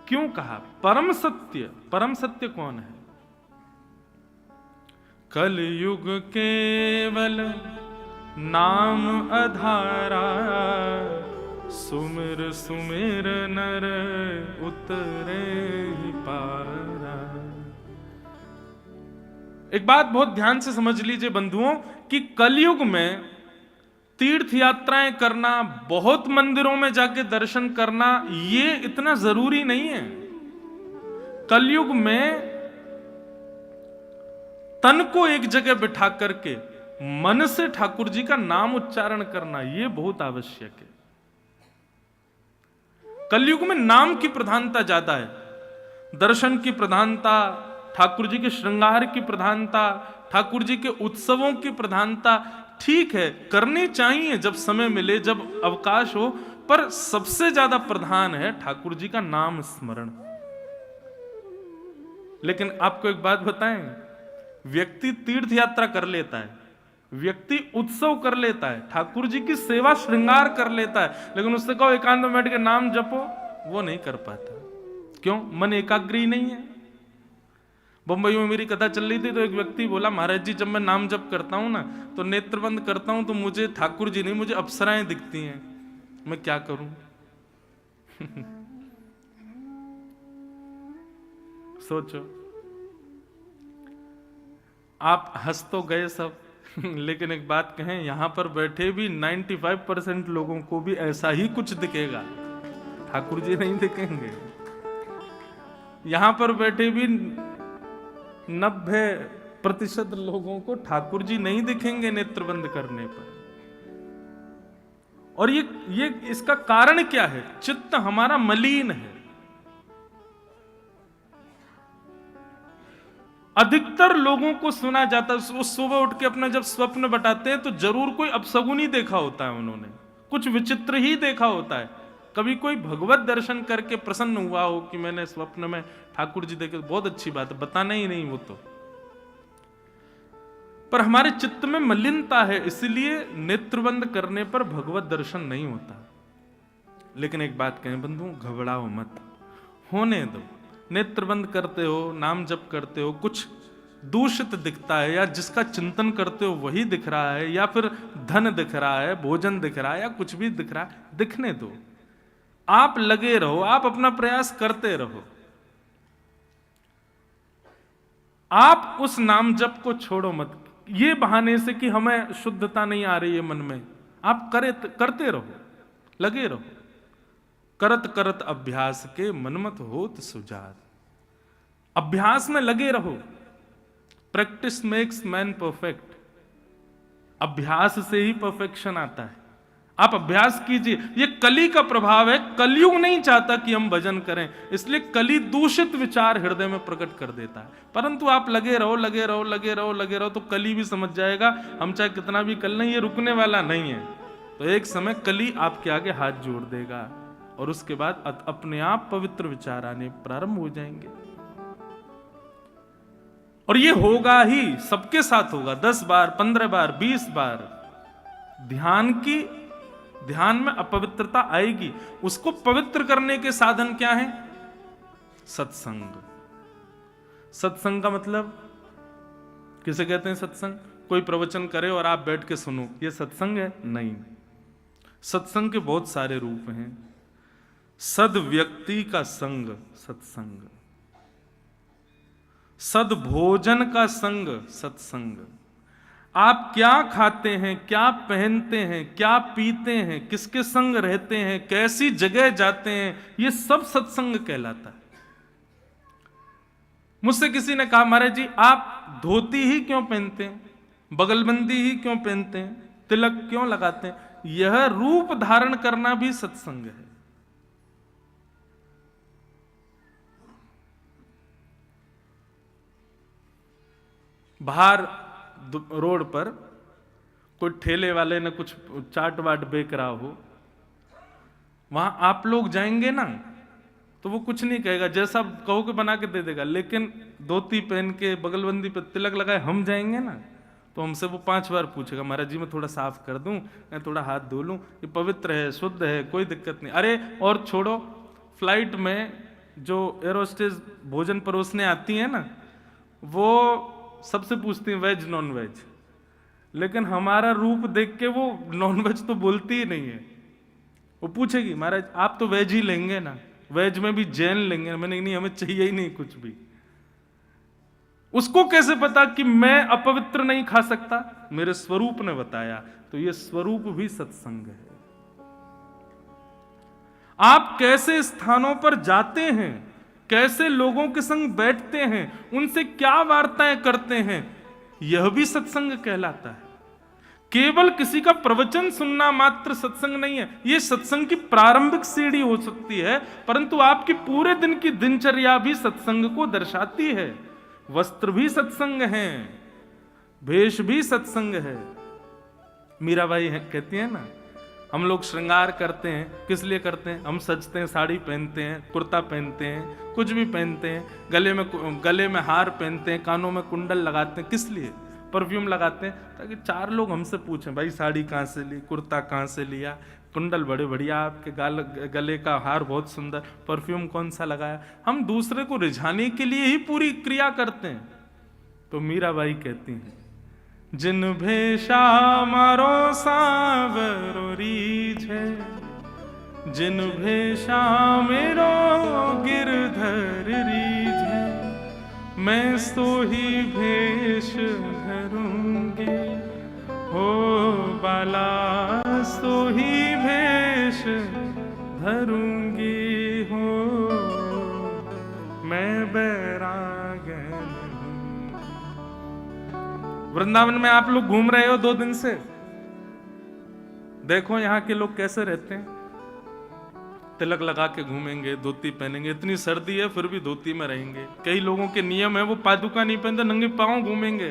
क्यों कहा? परम सत्य, परम सत्य कौन है? कलयुग केवल नाम आधारा, सुमिर सुमिर नर उतरे ही पारा। एक बात बहुत ध्यान से समझ लीजिए बंधुओं कि कलयुग में तीर्थ यात्राएं करना, बहुत मंदिरों में जाके दर्शन करना, ये इतना जरूरी नहीं है। कलयुग में तन को एक जगह बिठा करके मन से ठाकुर जी का नाम उच्चारण करना, ये बहुत आवश्यक है। कलयुग में नाम की प्रधानता ज्यादा है, दर्शन की प्रधानता, ठाकुर जी के श्रृंगार की प्रधानता, ठाकुर जी के उत्सवों की प्रधानता ठीक है, करनी चाहिए जब समय मिले, जब अवकाश हो, पर सबसे ज्यादा प्रधान है ठाकुर जी का नाम स्मरण। लेकिन आपको एक बात बताएं, व्यक्ति तीर्थ यात्रा कर लेता है, व्यक्ति उत्सव कर लेता है, ठाकुर जी की सेवा श्रृंगार कर लेता है, लेकिन उससे कहो एकांत में बैठ के नाम जपो, वो नहीं कर पाता। क्यों? मन एकाग्र ही नहीं है। बम्बई में मेरी कथा चल रही थी तो एक व्यक्ति बोला, महाराज जी जब मैं नाम जप करता हूं ना तो नेत्र बंद करता हूं तो मुझे ठाकुर जी नहीं, मुझे अप्सराएं दिखती हैं, मैं क्या करूं? सोचो, आप हंस तो गए सब लेकिन एक बात कहें, यहां पर बैठे भी 95% लोगों को भी ऐसा ही कुछ दिखेगा, ठाकुर जी नहीं दिखेंगे। यहां पर बैठे भी 90% लोगों को ठाकुर जी नहीं दिखेंगे नेत्र बंद करने पर। और ये इसका कारण क्या है? चित्त हमारा मलिन है। अधिकतर लोगों को सुना जाता है, वो सुबह उठ के अपना जब स्वप्न बताते हैं तो जरूर कोई अपशगुन ही देखा होता है, उन्होंने कुछ विचित्र ही देखा होता है। कभी कोई भगवत दर्शन करके प्रसन्न हुआ हो कि मैंने स्वप्न में ठाकुर जी देखे, बहुत अच्छी बात है, बताना ही नहीं वो तो। पर हमारे चित्त में मलिनता है, इसलिए नेत्रबंद करने पर भगवत दर्शन नहीं होता। लेकिन एक बात कहें बंधु, घबराओ मत, होने दो। नेत्र बंद करते हो, नाम जप करते हो, कुछ दूषित दिखता है या जिसका चिंतन करते हो वही दिख रहा है, या फिर धन दिख रहा है, भोजन दिख रहा है, या कुछ भी दिख रहा है, दिखने दो। आप लगे रहो, आप अपना प्रयास करते रहो। आप उस नाम जप को छोड़ो मत, ये बहाने से कि हमें शुद्धता नहीं आ रही है मन में। आप करते रहो, लगे रहो। करत करत अभ्यास के मनमत होत सुजात। अभ्यास में लगे रहो। Practice makes man perfect. अभ्यास से ही परफेक्शन आता है। आप अभ्यास कीजिए। ये कली का प्रभाव है। कलयुग नहीं चाहता कि हम भजन करें, इसलिए कली दूषित विचार हृदय में प्रकट कर देता है। परंतु आप लगे रहो, लगे रहो, लगे रहो, लगे रहो, तो कली भी समझ जाएगा हम चाहे कितना भी कर लें, ये रुकने वाला नहीं है। तो एक समय कली आपके आगे हाथ जोड़ देगा और उसके बाद अपने आप पवित्र विचार आने प्रारंभ हो जाएंगे। और ये होगा ही, सबके साथ होगा। 10 बार, 15 बार, 20 बार ध्यान में अपवित्रता आएगी। उसको पवित्र करने के साधन क्या है? सत्संग। सत्संग का मतलब किसे कहते हैं? सत्संग कोई प्रवचन करे और आप बैठ के सुनो, ये सत्संग है? नहीं। सत्संग के बहुत सारे रूप हैं। सद व्यक्ति का संग सत्संग, सद भोजन का संग सत्संग। आप क्या खाते हैं, क्या पहनते हैं, क्या पीते हैं, किसके संग रहते हैं, कैसी जगह जाते हैं, ये सब सत्संग कहलाता है। मुझसे किसी ने कहा, महाराज जी आप धोती ही क्यों पहनते हैं, बगलबंदी ही क्यों पहनते हैं, तिलक क्यों लगाते हैं? यह रूप धारण करना भी सत्संग है। बाहर रोड पर कोई ठेले वाले ने कुछ चाट वाट बेच रहा हो, वहां आप लोग जाएंगे ना तो वो कुछ नहीं कहेगा, जैसा कहोगे बना के दे देगा। लेकिन धोती पहन के बगलबंदी पे तिलक लगाए हम जाएंगे ना तो हमसे वो 5 बार पूछेगा, महाराज जी मैं थोड़ा साफ कर दूं, मैं थोड़ा हाथ धो लूं, ये पवित्र है, शुद्ध है, कोई दिक्कत नहीं। अरे और छोड़ो, फ्लाइट में जो एरोस्टेज भोजन परोसने आती है ना, वो सबसे पूछती है वेज नॉन वेज, लेकिन हमारा रूप देख के वो नॉन वेज तो बोलती ही नहीं है। वो पूछेगी, महाराज आप तो वेज ही लेंगे ना, वेज में भी जैन लेंगे? मैंने नहीं, हमें चाहिए ही नहीं कुछ भी। उसको कैसे पता कि मैं अपवित्र नहीं खा सकता? मेरे स्वरूप ने बताया। तो ये स्वरूप भी सत्संग है। आप कैसे स्थानों पर जाते हैं, कैसे लोगों के संग बैठते हैं, उनसे क्या वार्ताएं करते हैं, यह भी सत्संग कहलाता है। केवल किसी का प्रवचन सुनना मात्र सत्संग नहीं है। यह सत्संग की प्रारंभिक सीढ़ी हो सकती है, परंतु आपकी पूरे दिन की दिनचर्या भी सत्संग को दर्शाती है। वस्त्र भी सत्संग है, वेश भी सत्संग है। मीराबाई कहती है ना, हम लोग श्रृंगार करते हैं, किस लिए करते हैं? हम सजते हैं, साड़ी पहनते हैं, कुर्ता पहनते हैं, कुछ भी पहनते हैं, गले में हार पहनते हैं, कानों में कुंडल लगाते हैं, किस लिए? परफ्यूम लगाते हैं ताकि 4 लोग हमसे पूछें, भाई साड़ी कहाँ से ली, कुर्ता कहाँ से लिया, कुंडल बड़े बढ़िया, आपके गले का हार बहुत सुंदर, परफ्यूम कौन सा लगाया। हम दूसरे को रिझाने के लिए ही पूरी क्रिया करते हैं। तो मीराबाई कहती हैं, जिन भेषा मारो सांवरो रीझे, जिन भेषा मेरो गिरधर रीझे, मैं सो ही भेष धरूंगी, हो बाला सो ही भेष धरूंगी, हो मैं बैरागन हूं। वृंदावन में आप लोग घूम रहे हो 2 दिन से, देखो यहाँ के लोग कैसे रहते हैं। तिलक लगा के घूमेंगे, धोती पहनेंगे, इतनी सर्दी है फिर भी धोती में रहेंगे। कई लोगों के नियम है वो पादुका नहीं पहनते, नंगे पांव घूमेंगे।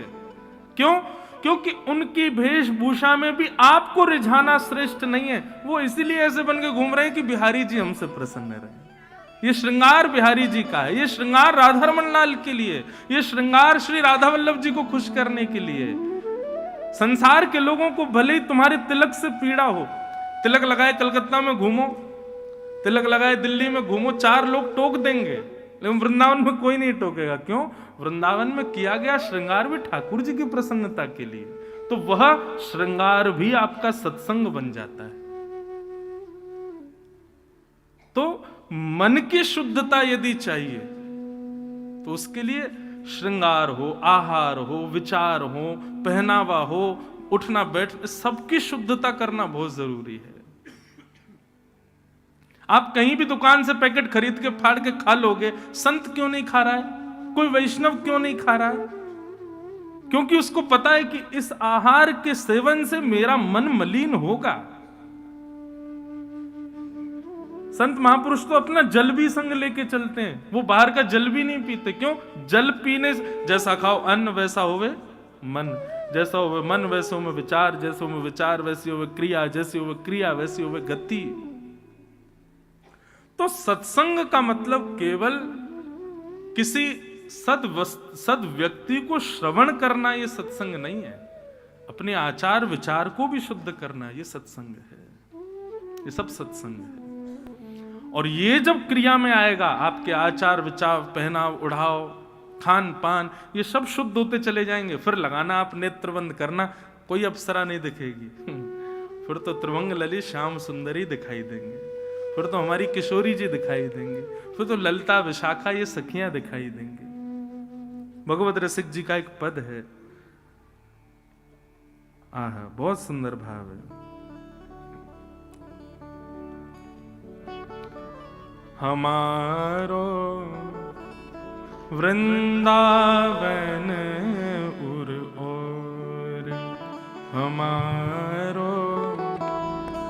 क्यों? क्योंकि उनकी वेशभूषा में भी आपको रिझाना श्रेष्ठ नहीं है। वो इसीलिए ऐसे बन के घूम रहे हैं कि बिहारी जी हमसे प्रसन्न रहे। ये श्रृंगार बिहारी जी का है, ये श्रृंगार राधा रमन लाल के लिए, ये श्रृंगार श्री राधा वल्लभ जी को खुश करने के लिए। संसार के लोगों को भले ही तुम्हारे तिलक से पीड़ा हो, तिलक लगाए कलकत्ता में घूमो, तिलक लगाए दिल्ली में घूमो, 4 लोग टोक देंगे, लेकिन वृंदावन में कोई नहीं टोकेगा। क्यों? वृंदावन में किया गया श्रृंगार भी ठाकुर जी की प्रसन्नता के लिए, तो वह श्रृंगार भी आपका सत्संग बन जाता है। तो मन की शुद्धता यदि चाहिए तो उसके लिए श्रृंगार हो, आहार हो, विचार हो, पहनावा हो, उठना बैठ, सबकी शुद्धता करना बहुत जरूरी है। आप कहीं भी दुकान से पैकेट खरीद के फाड़ के खा लोगे, संत क्यों नहीं खा रहा है? कोई वैष्णव क्यों नहीं खा रहा है? क्योंकि उसको पता है कि इस आहार के सेवन से मेरा मन मलिन होगा। संत महापुरुष तो अपना जल भी संग लेके चलते हैं, वो बाहर का जल भी नहीं पीते। क्यों? जल पीने से, जैसा खाओ अन्न वैसा होवे मन, जैसा होवे मन वैसे होवे विचार, जैसे होवे विचार वैसी होवे क्रिया, जैसी होवे क्रिया वैसी होवे गति। तो सत्संग का मतलब केवल किसी सद व्यक्ति को श्रवण करना ये सत्संग नहीं है, अपने आचार विचार को भी शुद्ध करना ये सत्संग है। ये सब सत्संग है। और ये जब क्रिया में आएगा, आपके आचार विचार, पहनाव उड़ाव, खान पान, ये सब शुद्ध होते चले जाएंगे। फिर लगाना आप नेत्रबंद करना, कोई अप्सरा नहीं दिखेगी। फिर तो त्रिभंग ललित श्याम सुंदरी दिखाई देंगे, फिर तो हमारी किशोरी जी दिखाई देंगे, फिर तो ललिता विशाखा ये सखियां दिखाई देंगी। भगवत रसिक जी का एक पद है, आहा बहुत सुंदर भाव है। हमारो वृंदावन उर और, हमारो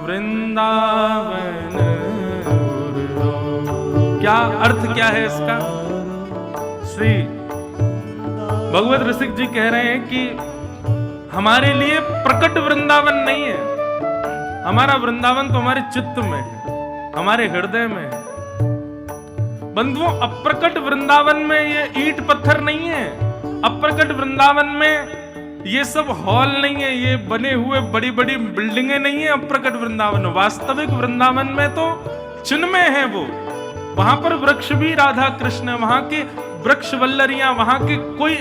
वृंदावन उर और। क्या अर्थ क्या है इसका? श्री भगवत रसिक जी कह रहे हैं कि हमारे लिए प्रकट वृंदावन नहीं है, हमारा वृंदावन तो हमारे चित्त में है, हमारे हृदय में है। बंधुओं, अप्रकट वृंदावन में ये ईंट पत्थर नहीं है, अप्रकट वृंदावन में ये सब हॉल नहीं है, ये बने हुए बड़ी बड़ी बिल्डिंगें नहीं है अप्रकट वृंदावन। वास्तविक वृंदावन में तो चिन्मय है वो, वहां पर वृक्ष भी राधा कृष्ण, वहां के वृक्ष वल्लरियां, वहां के कोई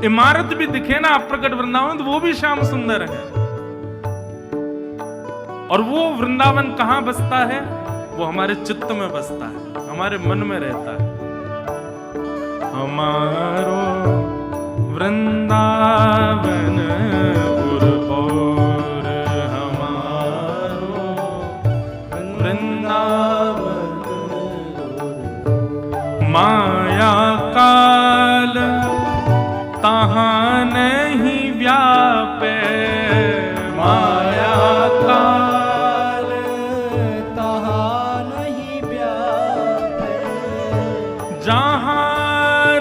इमारत भी दिखे ना अप्रकट वृंदावन, तो वो भी श्याम सुंदर है। और वो वृंदावन कहां बसता है? वो हमारे चित्त में बसता है, हमारे मन में रहता है। हमारो वृंदावन उर और, हमारो वृंदावन माया काल तहां नहीं व्यापे, माया काल तहां नहीं व्यापे, जहां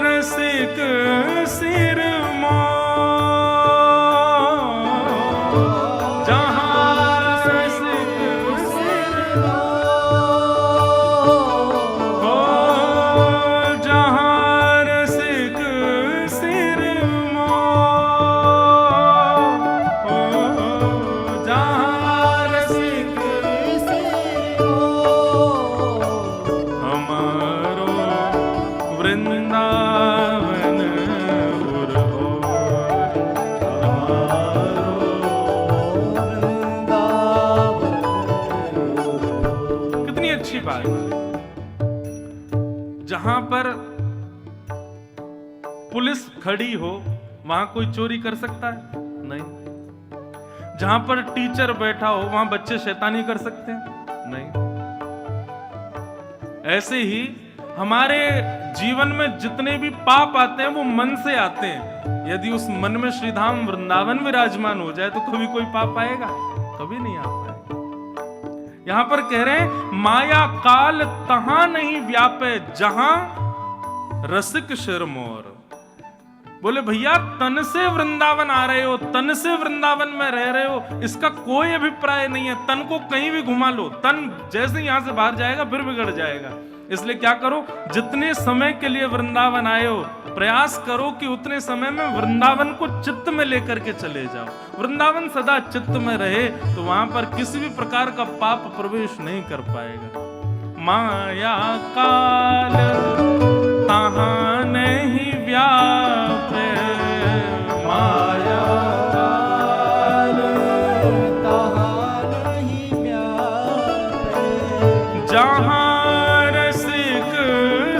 रसिक सिर मोर पर पुलिस खड़ी हो, वहां कोई चोरी कर सकता है? नहीं। जहां पर टीचर बैठा हो, वहां बच्चे शैतानी कर सकते हैं? नहीं। ऐसे ही हमारे जीवन में जितने भी पाप आते हैं वो मन से आते हैं। यदि उस मन में श्रीधाम वृंदावन विराजमान हो जाए तो कभी कोई पाप आएगा? कभी नहीं आ पाएगा। यहां पर कह रहे हैं माया काल तहां नहीं व्यापे जहां रसिक शिरमोर। बोले भैया तन से वृंदावन आ रहे हो, तन से वृंदावन में रह रहे हो, इसका कोई अभिप्राय नहीं है। तन को कहीं भी घुमा लो, तन जैसे यहां से बाहर जाएगा फिर बिगड़ जाएगा। इसलिए क्या करो, जितने समय के लिए वृंदावन आए हो प्रयास करो कि उतने समय में वृंदावन को चित्त में लेकर के चले जाओ। वृंदावन सदा चित्त में रहे तो वहां पर किसी भी प्रकार का पाप प्रवेश नहीं कर पाएगा। माया काल तहां नहीं व्यापे, माया काल तहां नहीं व्यापे, जहां रसिक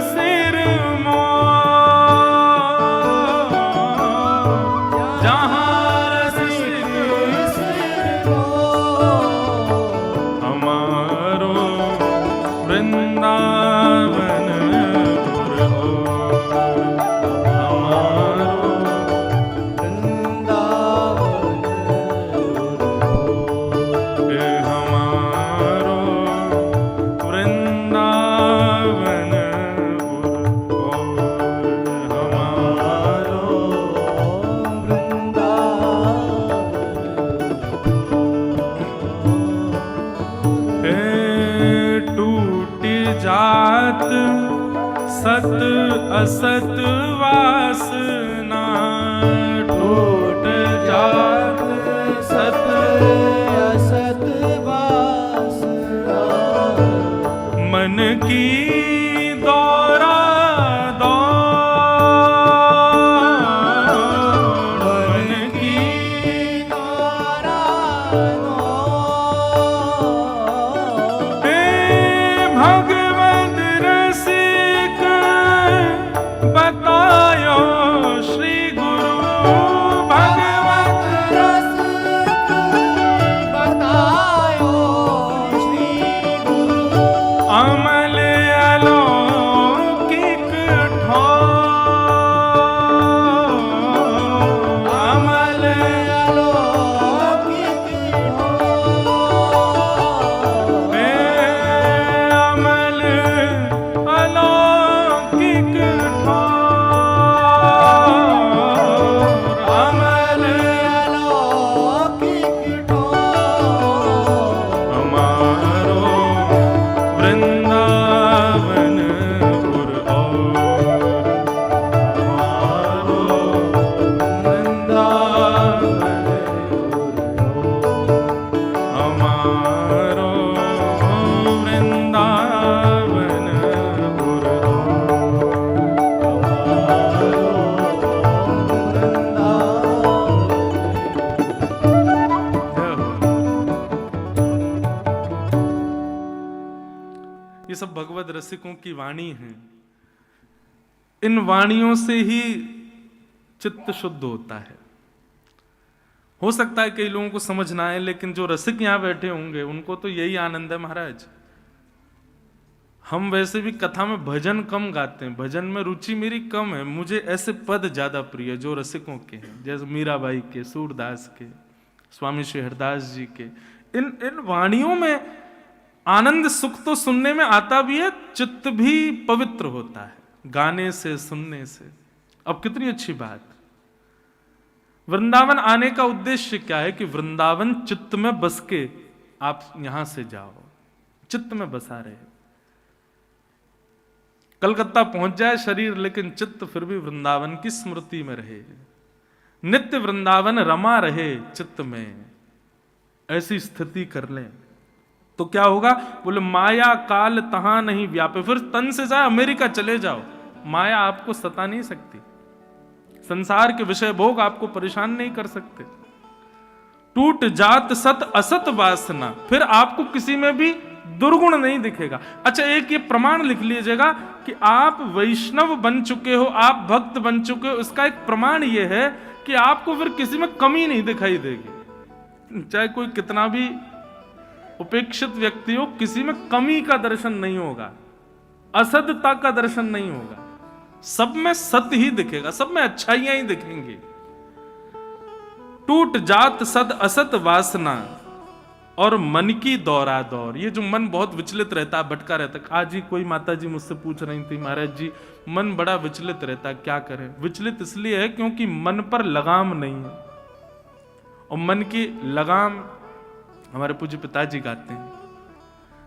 सिरमोर, जहां रसिक सिरमोर, हमारो वृंदावन सत असत वासना, टूट जात सत असत वासना, मन की दौरा दौड़, मन की दौरा दौड़, हे भगवद रसिक बतायो श्री गुरु, भगवत रसिक बतायो श्री गुरु, अमल अलौकिक ठोर, अमल अलौकिक ठोर, हे अमल अलौकिक ठोर, अमल अलौकिक ठोर, हमारो वृंदावन पुर और, हमारो वृंदावन हमारो वृंदावन पुर ये सब भगवत रसिकों की वाणी है। इन वाणियों से ही चित्त शुद्ध होता है। हो सकता है कई लोगों को समझ ना आए, लेकिन जो रसिक यहां बैठे होंगे उनको तो यही आनंद है महाराज। हम वैसे भी कथा में भजन कम गाते हैं, भजन में रुचि मेरी कम है। मुझे ऐसे पद ज्यादा प्रिय जो रसिकों के हैं, जैसे मीराबाई के, सूरदास के, स्वामी श्री हरदास जी के। इन वाणियों में आनंद सुख तो सुनने में आता भी है, चित्त भी पवित्र होता है गाने से, सुनने से। अब कितनी अच्छी बात। वृंदावन आने का उद्देश्य क्या है कि वृंदावन चित्त में बस के आप यहां से जाओ, चित्त में बसा रहे। कलकत्ता पहुंच जाए शरीर, लेकिन चित्त फिर भी वृंदावन की स्मृति में रहे, नित्य वृंदावन रमा रहे चित्त में। ऐसी स्थिति कर लें तो क्या होगा? बोले माया काल तहां नहीं व्यापे। फिर तन से जाए अमेरिका चले जाओ, माया आपको सता नहीं सकती। संसार के विषय भोग आपको परेशान नहीं कर सकते। टूट जात सत असत वासना, फिर आपको किसी में भी दुर्गुण नहीं दिखेगा। अच्छा, एक ये प्रमाण लिख लीजिएगा कि आप वैष्णव बन चुके हो, आप भक्त बन चुके हो, इसका एक प्रमाण ये है कि आपको फिर किसी में कमी नहीं दिखाई देगी। चाहे कोई कितना भी उपेक्षित व्यक्ति हो, किसी में कमी का दर्शन नहीं होगा, असदता का दर्शन नहीं होगा, सब में सत्य ही दिखेगा, सब में अच्छाइयां ही दिखेंगी। टूट जात सद असत वासना और मन की दौरा दौर। ये जो मन बहुत विचलित रहता, भटका रहता। आज ही कोई माता जी मुझसे पूछ रही थी, महाराज जी मन बड़ा विचलित रहता, क्या करें? विचलित इसलिए है क्योंकि मन पर लगाम नहीं है, और मन की लगाम हमारे पूज्य पिताजी गाते हैं,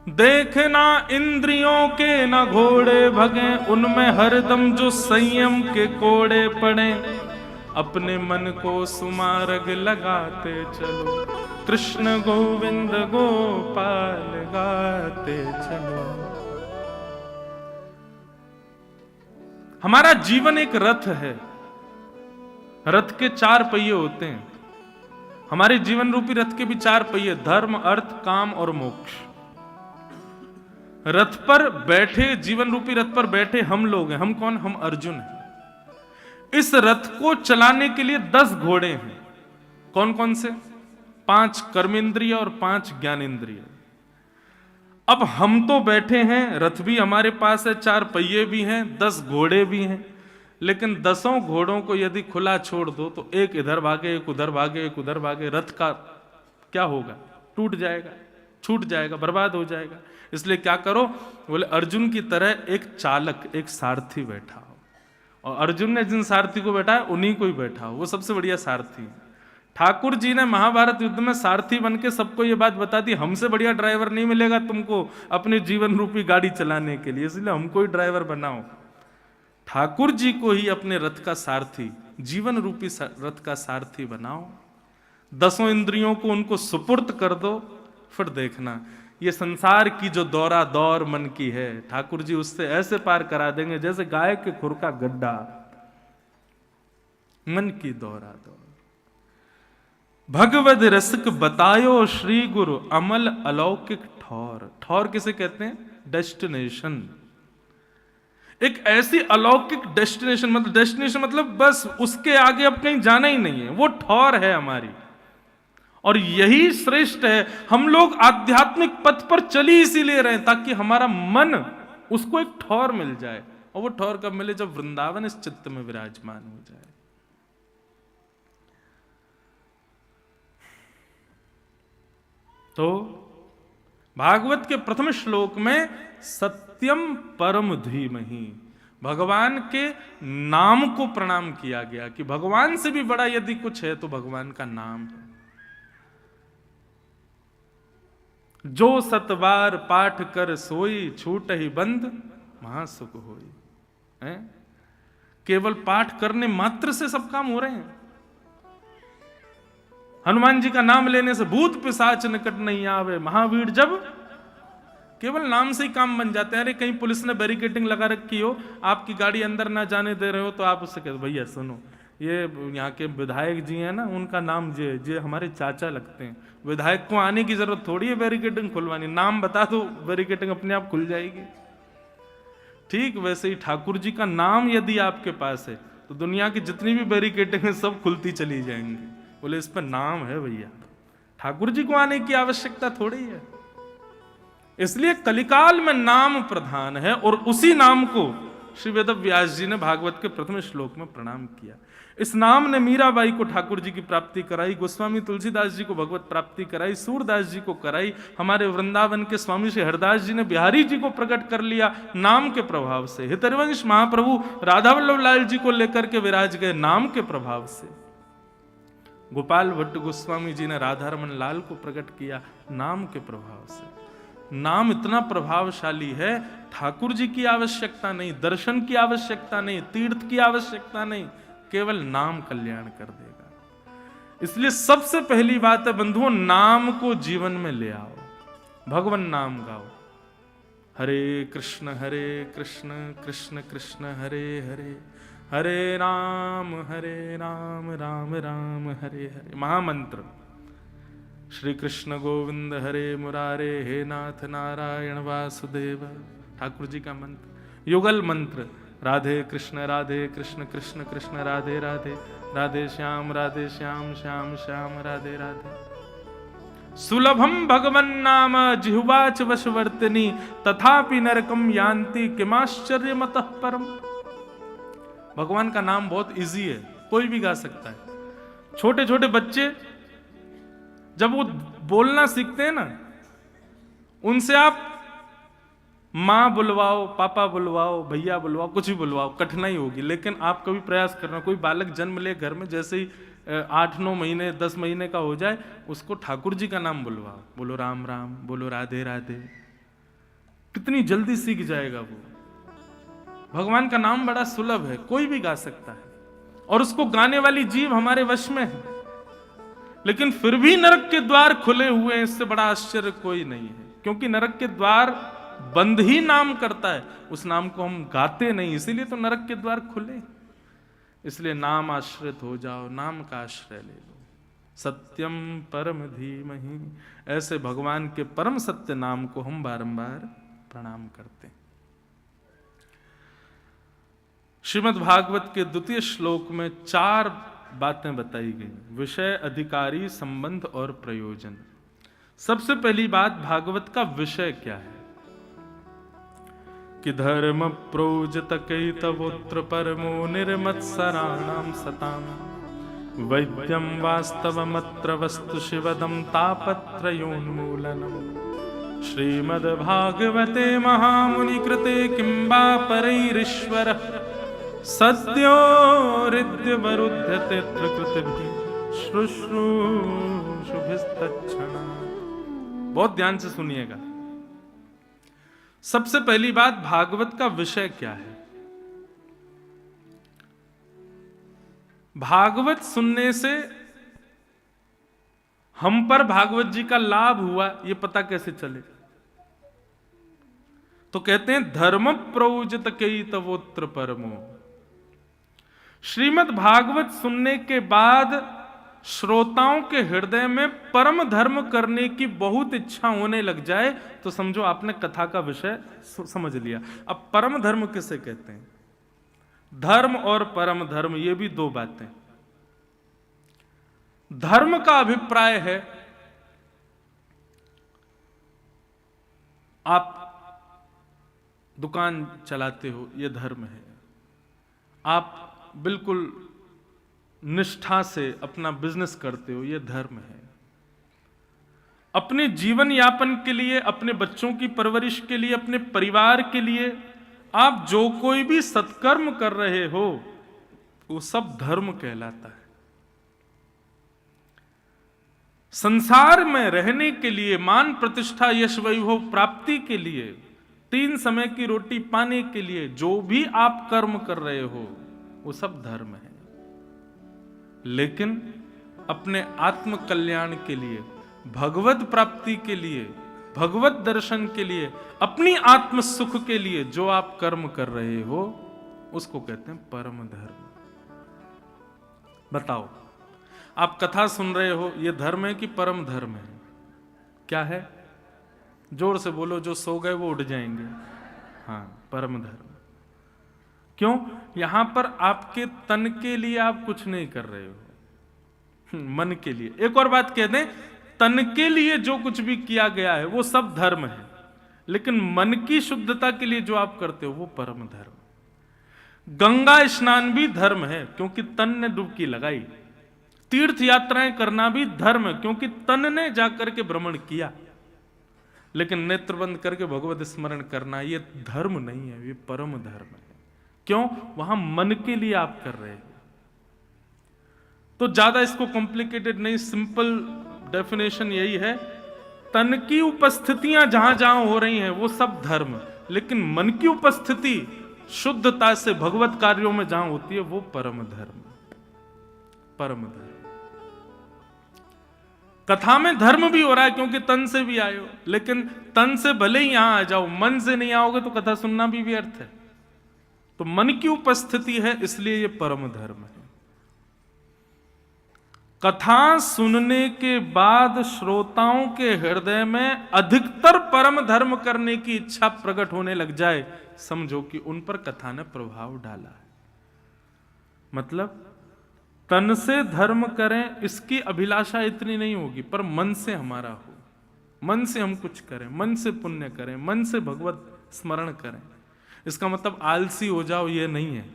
देखना इंद्रियों के न घोड़े भगे, उनमें हरदम जो संयम के कोड़े पड़े, अपने मन को सुमार्ग लगाते चलो, कृष्ण गोविंद गोपाल गाते चलो। हमारा जीवन एक रथ है, रथ के 4 पहिए होते हैं। हमारे जीवन रूपी रथ के भी 4 पहिए, धर्म, अर्थ, काम और मोक्ष। रथ पर बैठे, जीवन रूपी रथ पर बैठे हम लोग हैं। हम कौन? हम अर्जुन हैं। इस रथ को चलाने के लिए 10 घोड़े हैं। कौन कौन से? 5 कर्मेंद्रिय और 5 ज्ञानेंद्रिय। अब हम तो बैठे हैं, रथ भी हमारे पास है, 4 पहिए भी हैं, 10 घोड़े भी हैं, लेकिन 10 घोड़ों को यदि खुला छोड़ दो तो एक इधर भागे, एक उधर भागे, एक उधर भागे, रथ का क्या होगा? टूट जाएगा, छूट जाएगा, बर्बाद हो जाएगा। इसलिए क्या करो? बोले अर्जुन की तरह एक चालक, एक सारथी बैठा हो, और अर्जुन ने जिन सारथी को बैठा है उन्हीं को ही बैठा हो, वो सबसे बढ़िया सारथी है। ठाकुर जी ने महाभारत युद्ध में सारथी बन के सबको ये बात बता दी, हमसे बढ़िया ड्राइवर नहीं मिलेगा तुमको अपने जीवन रूपी गाड़ी चलाने के लिए, इसलिए हमको ही ड्राइवर बनाओ। ठाकुर जी को ही अपने रथ का सारथी, जीवन रूपी रथ का सारथी बनाओ, 10 इंद्रियों को उनको सुपुर्द कर दो, फिर देखना ये संसार की जो दौरा दौर मन की है, ठाकुर जी उससे ऐसे पार करा देंगे जैसे गाय के खुर का गड्ढा। मन की दौरा दौर भगवद रसिक बतायो श्री गुरु, अमल अलौकिक ठौर। ठौर किसे कहते हैं? डेस्टिनेशन। एक ऐसी अलौकिक डेस्टिनेशन, मतलब डेस्टिनेशन मतलब बस उसके आगे अब कहीं जाना ही नहीं है, वो ठौर है हमारी। और यही श्रेष्ठ है। हम लोग आध्यात्मिक पथ पर चली इसीलिए रहे ताकि हमारा मन उसको एक ठौर मिल जाए, और वो ठौर कब मिले? जब वृंदावन इस चित्त में विराजमान हो जाए। तो भागवत के प्रथम श्लोक में सत्यम परम धीमहि, भगवान के नाम को प्रणाम किया गया कि भगवान से भी बड़ा यदि कुछ है तो भगवान का नाम है। जो सतबार पाठ कर सोई, छूट ही बंद महासुख होई। है? केवल पाठ करने मात्र से सब काम हो रहे हैं। हनुमान जी का नाम लेने से भूत पिशाच निकट नहीं आवे, महावीर जब केवल नाम से ही काम बन जाते हैं। अरे कहीं पुलिस ने बैरिकेडिंग लगा रखी हो, आपकी गाड़ी अंदर ना जाने दे रहे हो, तो आप उससे कहते भैया सुनो, ये यहाँ के विधायक जी हैं ना, उनका नाम जे हमारे चाचा लगते हैं, विधायक को आने की जरूरत थोड़ी है बैरिकेडिंग खुलवानी, नाम बता दो बैरिकेडिंग अपने आप खुल जाएगी। ठीक वैसे ही ठाकुर जी का नाम यदि आपके पास है तो दुनिया की जितनी भी बैरिकेडिंग है सब खुलती चली जाएंगी। बोले इस पर नाम है भैया, ठाकुर जी को आने की आवश्यकता थोड़ी है। इसलिए कलिकाल में नाम प्रधान है, और उसी नाम को श्री वेद व्यास जी ने भागवत के प्रथम श्लोक में प्रणाम किया। इस नाम ने मीराबाई को ठाकुर जी की प्राप्ति कराई, गोस्वामी तुलसीदास जी को भगवत प्राप्ति कराई, सूरदास जी को कराई, हमारे वृंदावन के स्वामी श्री हरदास जी ने बिहारी जी को प्रकट कर लिया नाम के प्रभाव से। हितरवंश महाप्रभु राधा वल्लभ लाल जी को लेकर के विराज गए नाम के प्रभाव से। गोपाल भट्ट गोस्वामी जी ने राधा रमन लाल को प्रकट किया नाम के प्रभाव से। नाम इतना प्रभावशाली है, ठाकुर जी की आवश्यकता नहीं, दर्शन की आवश्यकता नहीं, तीर्थ की आवश्यकता नहीं, केवल नाम कल्याण कर देगा। इसलिए सबसे पहली बात है बंधुओं, नाम को जीवन में ले आओ, भगवान नाम गाओ। हरे कृष्ण कृष्ण कृष्ण हरे हरे, हरे राम राम राम हरे हरे। महामंत्र श्री कृष्ण गोविंद हरे मुरारे, हे नाथ नारायण वासुदेव। ठाकुर जी का मंत्र, युगल मंत्र, राधे कृष्ण कृष्ण कृष्ण राधे राधे, राधे श्याम श्याम श्याम राधे राधे। सुलभम भगवन नाम जिह्वाच वशवर्तिनी, तथापि नरकम यान्ति किमाश्चर्य मतः परम। भगवान का नाम बहुत इजी है, कोई भी गा सकता है। छोटे छोटे बच्चे जब वो बोलना सीखते हैं ना, उनसे आप माँ बुलवाओ, पापा बुलवाओ, भैया बुलवाओ, कुछ भी बुलवाओ, कठिनाई होगी। लेकिन आप कभी प्रयास करना, कोई बालक जन्म ले घर में, जैसे ही 8-9 महीने 10 महीने का हो जाए, उसको ठाकुर जी का नाम बुलवाओ, बोलो राम राम, बोलो राधे राधे, कितनी जल्दी सीख जाएगा वो। भगवान का नाम बड़ा सुलभ है, कोई भी गा सकता है, और उसको गाने वाली जीव हमारे वश में है। लेकिन फिर भी नरक के द्वार खुले हुए हैं, इससे बड़ा आश्चर्य कोई नहीं है। क्योंकि नरक के द्वार बंद ही नाम करता है, उस नाम को हम गाते नहीं, इसीलिए तो नरक के द्वार खुले। इसलिए नाम आश्रित हो जाओ, नाम का आश्रय ले लो। सत्यम परम धीमहि, ऐसे भगवान के परम सत्य नाम को हम बारंबार प्रणाम करते हैं। श्रीमद् भागवत के 2 श्लोक में 4 बातें बताई गई, विषय, अधिकारी, संबंध और प्रयोजन। सबसे पहली बात, भागवत का विषय क्या है कि धर्म प्रोजत कैतवोत्र परमो निर्मत्सराणाम सताम, वैद्यम वास्तवमत्र वस्तु शिवदम तापत्रयोन्मूलनम। श्रीमद्भागवते महामुनि कृते किंबा परैरीश्वर, सद्यो हृद्यवरुध्यते त्रिकृतिभिः शुश्रूषुभिस्तच्छणा। बहुत ध्यान से सुनिएगा। सबसे पहली बात, भागवत का विषय क्या है। भागवत सुनने से हम पर भागवत जी का लाभ हुआ, यह पता कैसे चले? तो कहते हैं धर्म प्रोजत कैतवोत्र परमो। श्रीमद् भागवत सुनने के बाद श्रोताओं के हृदय में परम धर्म करने की बहुत इच्छा होने लग जाए, तो समझो आपने कथा का विषय समझ लिया। अब परम धर्म किसे कहते हैं? धर्म और परम धर्म, ये भी 2 बातें। धर्म का अभिप्राय है, आप दुकान चलाते हो, ये धर्म है। आप बिल्कुल निष्ठा से अपना बिजनेस करते हो, यह धर्म है। अपने जीवन यापन के लिए, अपने बच्चों की परवरिश के लिए, अपने परिवार के लिए आप जो कोई भी सत्कर्म कर रहे हो, वो सब धर्म कहलाता है। संसार में रहने के लिए, मान प्रतिष्ठा यश वैभव प्राप्ति के लिए, 3 समय की रोटी पाने के लिए जो भी आप कर्म कर रहे हो, वो सब धर्म है। लेकिन अपने आत्म कल्याण के लिए, भगवत प्राप्ति के लिए, भगवत दर्शन के लिए, अपनी आत्म सुख के लिए जो आप कर्म कर रहे हो, उसको कहते हैं परम धर्म। बताओ, आप कथा सुन रहे हो, यह धर्म है कि परम धर्म है? क्या है? जोर से बोलो, जो सो गए वो उठ जाएंगे। हाँ, परम धर्म। क्यों? यहां पर आपके तन के लिए आप कुछ नहीं कर रहे हो, मन के लिए। एक और बात कह दें, तन के लिए जो कुछ भी किया गया है वो सब धर्म है, लेकिन मन की शुद्धता के लिए जो आप करते हो वो परम धर्म। गंगा स्नान भी धर्म है, क्योंकि तन ने डुबकी लगाई। तीर्थ यात्राएं करना भी धर्म है, क्योंकि तन ने जाकर के भ्रमण किया। लेकिन नेत्र बंद करके भगवत स्मरण करना ये धर्म नहीं है, ये परम धर्म है। क्यों? वहां मन के लिए आप कर रहे हैं। तो ज्यादा इसको कॉम्प्लिकेटेड नहीं, सिंपल डेफिनेशन यही है, तन की उपस्थितियां जहां जहां हो रही हैं वो सब धर्म, लेकिन मन की उपस्थिति शुद्धता से भगवत कार्यों में जहां होती है वो परम धर्म। परम धर्म। कथा में धर्म भी हो रहा है क्योंकि तन से भी आए हो, लेकिन तन से भले ही यहां आ जाओ, मन से नहीं आओगे तो कथा सुनना भी व्यर्थ है। तो मन की उपस्थिति है, इसलिए ये परम धर्म है। कथा सुनने के बाद श्रोताओं के हृदय में अधिकतर परम धर्म करने की इच्छा प्रकट होने लग जाए, समझो कि उन पर कथा ने प्रभाव डाला है। मतलब तन से धर्म करें इसकी अभिलाषा इतनी नहीं होगी, पर मन से हमारा हो, मन से हम कुछ करें, मन से पुण्य करें, मन से भगवत स्मरण करें। इसका मतलब आलसी हो जाओ ये नहीं है।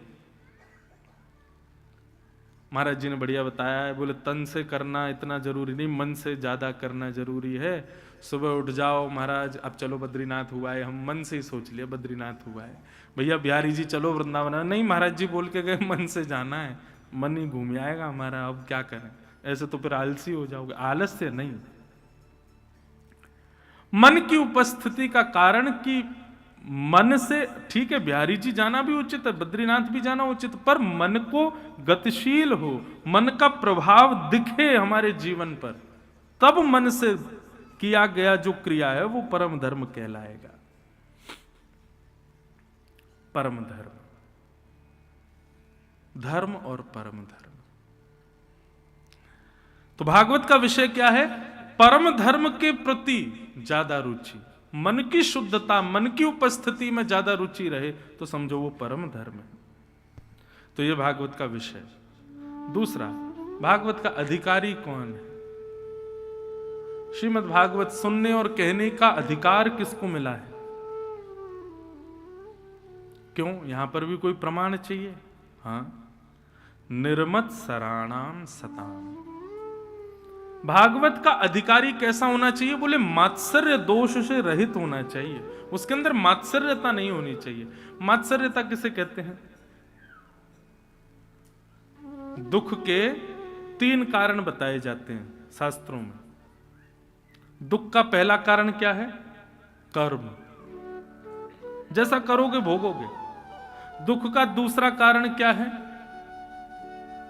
महाराज जी ने बढ़िया बताया है, बोले तन से करना इतना जरूरी नहीं, मन से ज्यादा करना जरूरी है। सुबह उठ जाओ महाराज अब चलो बद्रीनाथ हुआ है, हम मन से ही सोच लिया बद्रीनाथ हुआ है। भैया बिहारी जी चलो वृंदावन, नहीं महाराज जी बोल के गए मन से जाना है, मन ही घूम आएगा हमारा, अब क्या करें। ऐसे तो फिर आलसी हो जाओगे, आलस से नहीं। मन की उपस्थिति का कारण कि मन से ठीक है बिहारी जी जाना भी उचित है, बद्रीनाथ भी जाना उचित, पर मन को गतिशील हो, मन का प्रभाव दिखे हमारे जीवन पर, तब मन से किया गया जो क्रिया है वो परम धर्म कहलाएगा। परम धर्म, धर्म और परम धर्म। तो भागवत का विषय क्या है? परम धर्म के प्रति ज्यादा रुचि, मन की शुद्धता, मन की उपस्थिति में ज्यादा रुचि रहे तो समझो वो परम धर्म है। तो ये भागवत का विषय। दूसरा, भागवत का अधिकारी कौन है? श्रीमद् भागवत सुनने और कहने का अधिकार किसको मिला है? क्यों? यहां पर भी कोई प्रमाण चाहिए। हाँ, निर्मत सराणाम सताम। भागवत का अधिकारी कैसा होना चाहिए? बोले मात्सर्य दोष से रहित होना चाहिए, उसके अंदर मात्सर्यता नहीं होनी चाहिए। मात्सर्यता किसे कहते हैं? दुख के 3 कारण बताए जाते हैं शास्त्रों में। दुख का पहला कारण क्या है? कर्म, जैसा करोगे भोगोगे। दुख का दूसरा कारण क्या है?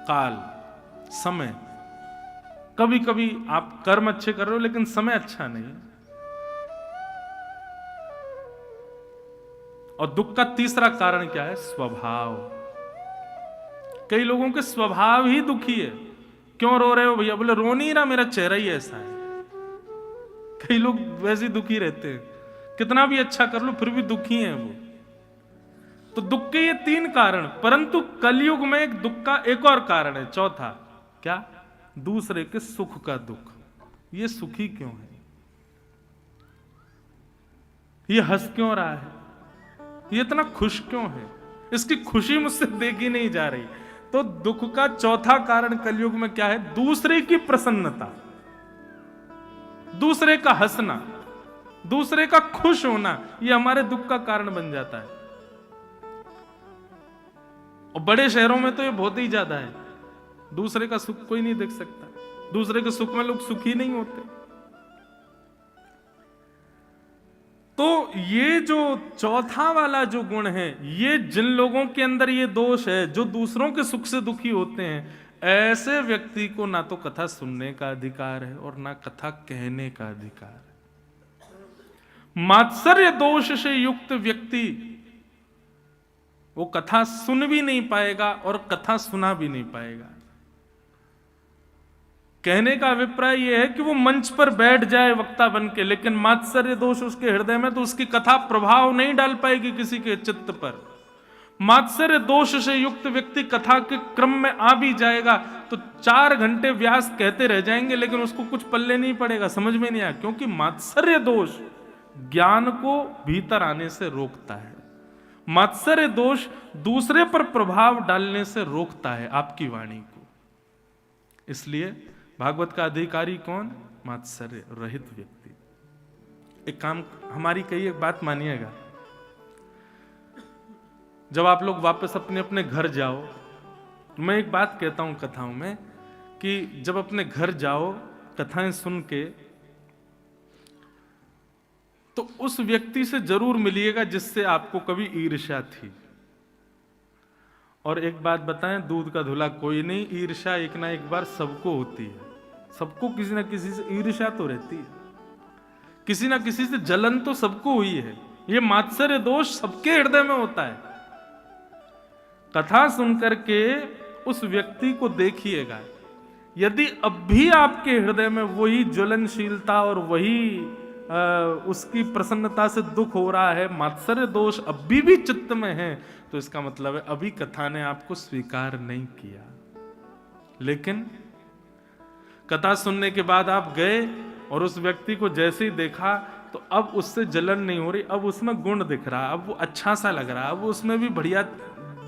काल, समय। कभी कभी आप कर्म अच्छे कर रहे हो लेकिन समय अच्छा नहीं। और दुख का तीसरा कारण क्या है? स्वभाव। कई लोगों के स्वभाव ही दुखी है। क्यों रो रहे हो भैया? बोले रो नहीं रहा, मेरा चेहरा ही ऐसा है। कई लोग वैसे दुखी रहते हैं, कितना भी अच्छा कर लो फिर भी दुखी हैं वो। तो दुख के ये 3 कारण, परंतु कलयुग में एक दुख का एक और कारण है, चौथा। क्या? दूसरे के सुख का दुख। ये सुखी क्यों है? ये हंस क्यों रहा है? ये इतना खुश क्यों है? इसकी खुशी मुझसे देखी नहीं जा रही। तो दुख का चौथा कारण कलयुग में क्या है? दूसरे की प्रसन्नता, दूसरे का हंसना, दूसरे का खुश होना, ये हमारे दुख का कारण बन जाता है। और बड़े शहरों में तो ये बहुत ही ज्यादा है। दूसरे का सुख कोई नहीं देख सकता, दूसरे के सुख में लोग सुखी नहीं होते। तो ये जो चौथा वाला जो गुण है, ये जिन लोगों के अंदर ये दोष है, जो दूसरों के सुख से दुखी होते हैं, ऐसे व्यक्ति को ना तो कथा सुनने का अधिकार है और ना कथा कहने का अधिकार है। मात्सर्य दोष से युक्त व्यक्ति वो कथा सुन भी नहीं पाएगा और कथा सुना भी नहीं पाएगा। कहने का अभिप्राय यह है कि वो मंच पर बैठ जाए वक्ता बन के, लेकिन मात्सर्य दोष उसके हृदय में, तो उसकी कथा प्रभाव नहीं डाल पाएगी किसी के चित्त पर। मात्सर्य दोष से युक्त व्यक्ति कथा के क्रम में आ भी जाएगा तो 4 घंटे व्यास कहते रह जाएंगे, लेकिन उसको कुछ पल्ले नहीं पड़ेगा, समझ में नहीं आया, क्योंकि मात्सर्य दोष ज्ञान को भीतर आने से रोकता है। मात्सर्य दोष दूसरे पर प्रभाव डालने से रोकता है आपकी वाणी को। इसलिए भागवत का अधिकारी कौन? मात्सर्य रहित व्यक्ति। एक काम, हमारी कही एक बात मानिएगा, जब आप लोग वापस अपने अपने घर जाओ, मैं एक बात कहता हूं कथाओं में कि जब अपने घर जाओ कथाएं सुन के, तो उस व्यक्ति से जरूर मिलिएगा जिससे आपको कभी ईर्ष्या थी। और एक बात बताएं, दूध का धुला कोई नहीं, ईर्ष्या एक ना एक बार सबको होती है। सबको किसी ना किसी से ईर्ष्या तो रहती है, किसी ना किसी से जलन तो सबको हुई है। ये मात्सर्य दोष सबके हृदय में होता है। कथा सुनकर के उस व्यक्ति को देखिएगा यदि अब भी आपके हृदय में वही ज्वलनशीलता और वही उसकी प्रसन्नता से दुख हो रहा है, मात्सर्य दोष अब भी चित्त में है, तो इसका मतलब है अभी कथा ने आपको स्वीकार नहीं किया। लेकिन कथा सुनने के बाद आप गए और उस व्यक्ति को जैसे ही देखा तो अब उससे जलन नहीं हो रही, अब उसमें गुण दिख रहा, अब वो अच्छा सा लग रहा, अब उसमें भी बढ़िया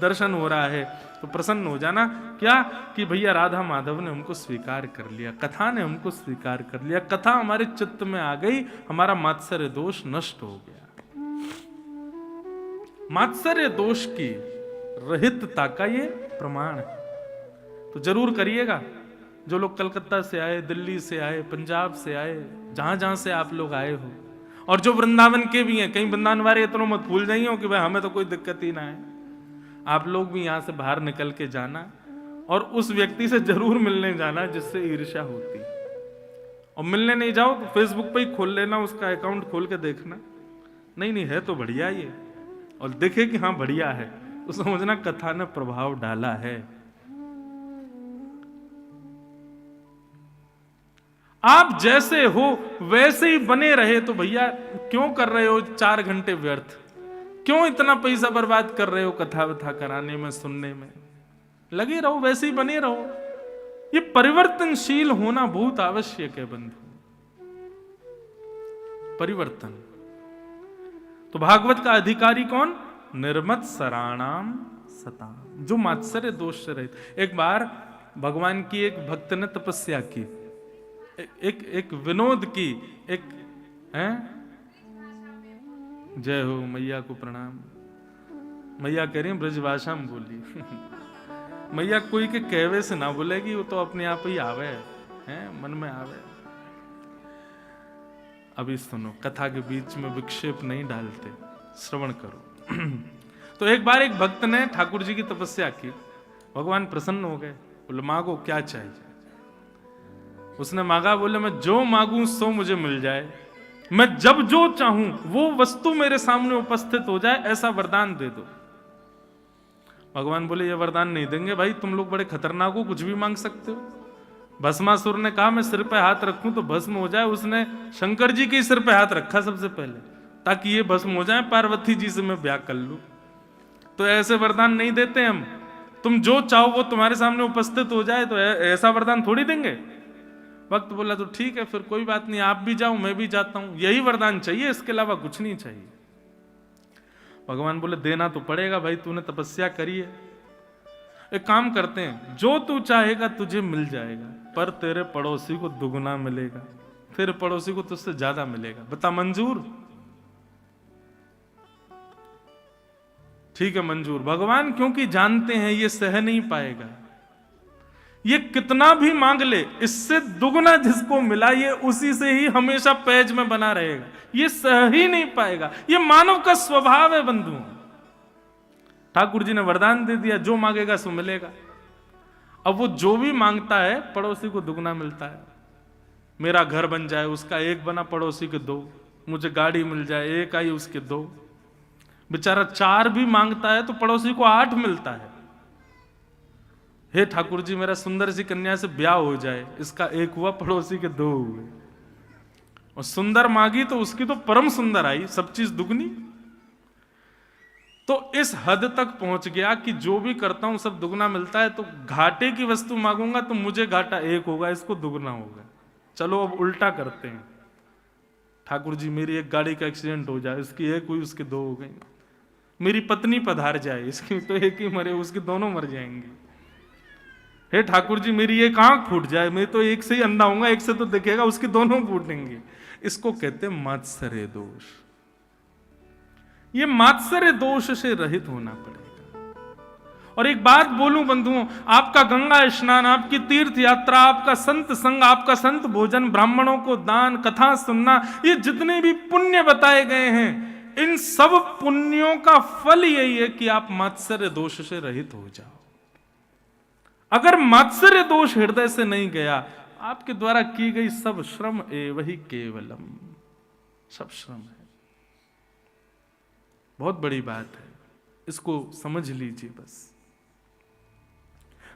दर्शन हो रहा है, तो प्रसन्न हो जाना। क्या कि भैया राधा माधव ने हमको स्वीकार कर लिया, कथा ने हमको स्वीकार कर लिया, कथा हमारे चित्त में आ गई, हमारा मात्सर्य दोष नष्ट हो गया। मात्सर्य दोष की रहितता का ये प्रमाण है। तो जरूर करिएगा। जो लोग कलकत्ता से आए, दिल्ली से आए, पंजाब से आए, जहां जहां से आप लोग आए हो, और जो वृंदावन के भी हैं, कहीं वृंदावन वाले इतना मत भूल जाइए हो कि भाई हमें तो कोई दिक्कत ही ना है। आप लोग भी यहां से बाहर निकल के जाना और उस व्यक्ति से जरूर मिलने जाना जिससे ईर्ष्या होती है। और मिलने नहीं जाओ तो फेसबुक पे ही खोल लेना, उसका अकाउंट खोल के देखना, नहीं है तो बढ़िया ये, और देखे कि हाँ बढ़िया है, तो समझना कथा ने प्रभाव डाला है। आप जैसे हो वैसे ही बने रहे तो भैया क्यों कर रहे हो 4 घंटे व्यर्थ, क्यों इतना पैसा बर्बाद कर रहे हो कथा वथा कराने में, सुनने में? लगे रहो, वैसे ही बने रहो। ये परिवर्तनशील होना बहुत आवश्यक है बंधु, परिवर्तन। तो भागवत का अधिकारी कौन? निर्मत सराणाम सताम, जो मात्सर्य दोष से रहित। एक बार भगवान की एक भक्त ने तपस्या की, एक विनोद की, एक हैं, जय हो मैया को प्रणाम। मैया कह रही है ब्रजभाषा में बोली मैया कोई के कहवे से ना बोलेगी, वो तो अपने आप ही आवे हैं, मन में आवे। अभी सुनो, कथा के बीच में विक्षेप नहीं डालते, श्रवण करो तो एक बार एक भक्त ने ठाकुर जी की तपस्या की, भगवान प्रसन्न हो गए, बोले मांगो क्या चाहिए। उसने मांगा, बोले मैं जो मांगू सो मुझे मिल जाए, मैं जब जो चाहूं वो वस्तु मेरे सामने उपस्थित हो जाए, ऐसा वरदान दे दो। भगवान बोले ये वरदान नहीं देंगे भाई, तुम लोग बड़े खतरनाक हो, कुछ भी मांग सकते हो। भस्मासुर ने कहा मैं सिर पे हाथ रखूं तो भस्म हो जाए, उसने शंकर जी के सिर पे हाथ रखा सबसे पहले, ताकि ये भस्म हो जाए, पार्वती जी से मैं ब्याह कर लूं। तो ऐसे वरदान नहीं देते हम, तुम जो चाहो वो तुम्हारे सामने उपस्थित हो जाए, तो ऐसा वरदान थोड़ी देंगे। वक्त बोला तो ठीक है, फिर कोई बात नहीं, आप भी जाओ मैं भी जाता हूं, यही वरदान चाहिए, इसके अलावा कुछ नहीं चाहिए। भगवान बोले देना तो पड़ेगा भाई, तूने तपस्या करी है, एक काम करते हैं, जो तू चाहेगा तुझे मिल जाएगा, पर तेरे पड़ोसी को दुगना मिलेगा, तेरे पड़ोसी को तुझसे ज्यादा मिलेगा, बता मंजूर? ठीक है मंजूर। भगवान क्योंकि जानते हैं ये सह नहीं पाएगा, ये कितना भी मांग ले, इससे दुगना जिसको मिला ये उसी से ही हमेशा पैज में बना रहेगा, ये सह ही नहीं पाएगा, ये मानव का स्वभाव है बंधु। ठाकुर जी ने वरदान दे दिया, जो मांगेगा सो मिलेगा। अब वो जो भी मांगता है पड़ोसी को दुगना मिलता है। मेरा घर बन जाए, उसका एक बना पड़ोसी के 2, मुझे गाड़ी मिल जाए, एक आई उसके 2। बेचारा 4 भी मांगता है तो पड़ोसी को 8 मिलता है। हे ठाकुर जी मेरा सुंदर सी कन्या से ब्याह हो जाए, इसका 1 हुआ, पड़ोसी के 2 हुए। और सुंदर मांगी तो उसकी तो परम सुंदर आई, सब चीज दुगनी। तो इस हद तक पहुंच गया कि जो भी करता हूं सब दुगना मिलता है, तो घाटे की वस्तु मांगूंगा तो मुझे घाटा 1 होगा, इसको दुगना होगा। चलो अब उल्टा करते हैं, ठाकुर जी मेरी एक गाड़ी का एक्सीडेंट हो जाए, इसकी 1 हुई उसकी 2 हो गई। मेरी पत्नी पधार जाए, इसकी तो 1 ही मरे, उसके दोनों मर जाएंगे। हे ठाकुर जी मेरी एक आंख फूट जाए, मैं तो 1 से ही अंधा होऊंगा, 1 से तो दिखेगा, उसके दोनों फूटेंगे। इसको कहते हैं मात्सर्य दोष। ये मात्सर्य दोष से रहित होना पड़ेगा। और एक बात बोलूं बंधुओं, आपका गंगा स्नान, आपकी तीर्थ यात्रा, आपका संत संग, आपका संत भोजन, ब्राह्मणों को दान, कथा सुनना, ये जितने भी पुण्य बताए गए हैं, इन सब पुण्यों का फल यही है कि आप मात्सर्य दोष से रहित हो जाओ। अगर मात्सर्य दोष हृदय से नहीं गया, आपके द्वारा की गई सब श्रम एव ही केवलम, सब श्रम है। बहुत बड़ी बात है, इसको समझ लीजिए बस।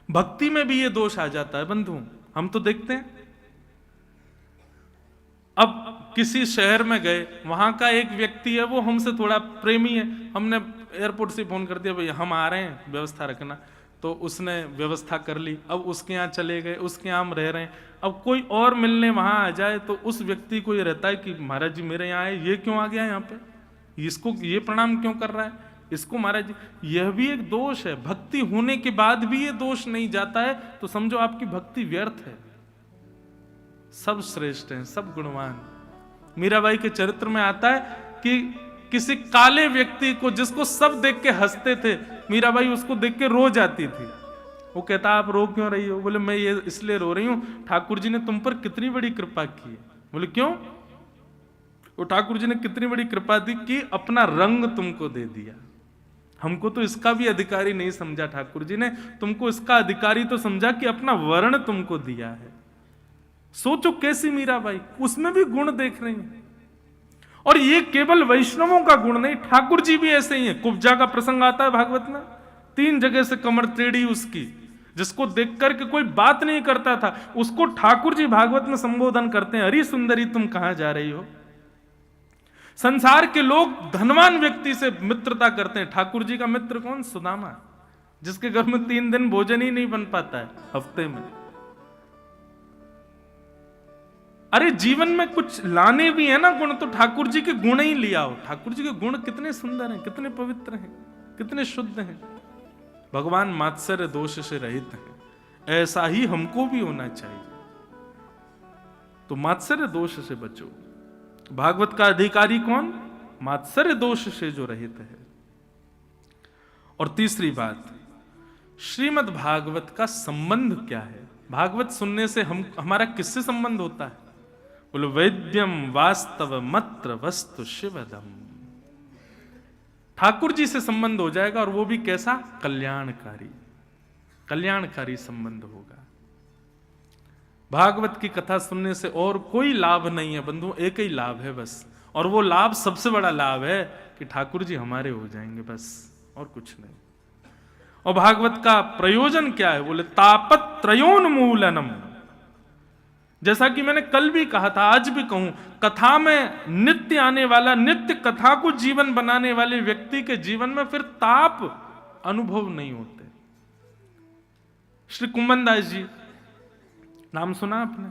भक्ति में भी ये दोष आ जाता है बंधु, हम तो देखते हैं। अब किसी शहर में गए, वहां का एक व्यक्ति है, वो हमसे थोड़ा प्रेमी है, हमने एयरपोर्ट से फोन कर दिया भाई हम आ रहे हैं, व्यवस्था रखना, तो उसने व्यवस्था कर ली। अब उसके यहाँ चले गए, उसके यहाँ हम रह रहे हैं। अब कोई और मिलने वहां आ जाए तो उस व्यक्ति को ये रहता है कि महाराज जी मेरे यहाँ आए, ये क्यों आ गया यहाँ पे, इसको ये प्रणाम क्यों कर रहा है, इसको महाराज जी। यह भी एक दोष है। भक्ति होने के बाद भी ये दोष नहीं जाता है तो समझो आपकी भक्ति व्यर्थ है। सब श्रेष्ठ हैं, सब गुणवान। मीराबाई के चरित्र में आता है कि किसी काले व्यक्ति को, जिसको सब देख के हंसते थे, मीराबाई उसको देख के रो जाती थी। वो कहता आप रो क्यों रही हो? बोले मैं ये इसलिए रो रही हूं, ठाकुर जी ने तुम पर कितनी बड़ी कृपा की है। बोले क्यों? वो ठाकुर जी ने कितनी बड़ी कृपा दी कि अपना रंग तुमको दे दिया। हमको तो इसका भी अधिकारी नहीं समझा ठाकुर जी ने, तुमको इसका अधिकारी तो समझा कि अपना वर्ण तुमको दिया है। सोचो कैसी मीराबाई, उसमें भी गुण देख रही हैं। और ये केवल वैष्णवों का गुण नहीं, ठाकुर जी भी ऐसे ही है। कुब्जा का प्रसंग आता है भागवत में, 3 जगह से कमर टेढ़ी उसकी, जिसको देख करके कोई बात नहीं करता था, उसको ठाकुर जी भागवत में संबोधन करते हैं, अरे सुंदरी तुम कहां जा रही हो। संसार के लोग धनवान व्यक्ति से मित्रता करते हैं, ठाकुर जी का मित्र कौन? सुदामा, जिसके घर में 3 दिन भोजन ही नहीं बन पाता है हफ्ते में। अरे जीवन में कुछ लाने भी है ना गुण, तो ठाकुर जी के गुण ही लिया हो। ठाकुर जी के गुण कितने सुंदर हैं, कितने पवित्र हैं, कितने शुद्ध हैं। भगवान मात्सर्य दोष से रहित हैं, ऐसा ही हमको भी होना चाहिए। तो मात्सर्य दोष से बचो। भागवत का अधिकारी कौन? मात्सर्य दोष से जो रहित है। और तीसरी बात, श्रीमद् भागवत का संबंध क्या है? भागवत सुनने से हमारा किससे संबंध होता है? बोलो वैद्यम वास्तव मत्र वस्तु शिवदम। ठाकुर जी से संबंध हो जाएगा, और वो भी कैसा? कल्याणकारी, कल्याणकारी संबंध होगा। भागवत की कथा सुनने से और कोई लाभ नहीं है बंधु, एक ही लाभ है बस, और वो लाभ सबसे बड़ा लाभ है कि ठाकुर जी हमारे हो जाएंगे, बस और कुछ नहीं। और भागवत का प्रयोजन क्या है? बोले तापत्रयोन्मूलनम। जैसा कि मैंने कल भी कहा था, आज भी कहूं, कथा में नित्य आने वाला, नित्य कथा को जीवन बनाने वाले व्यक्ति के जीवन में फिर ताप अनुभव नहीं होते। श्री कुम्भनदास जी, नाम सुना आपने?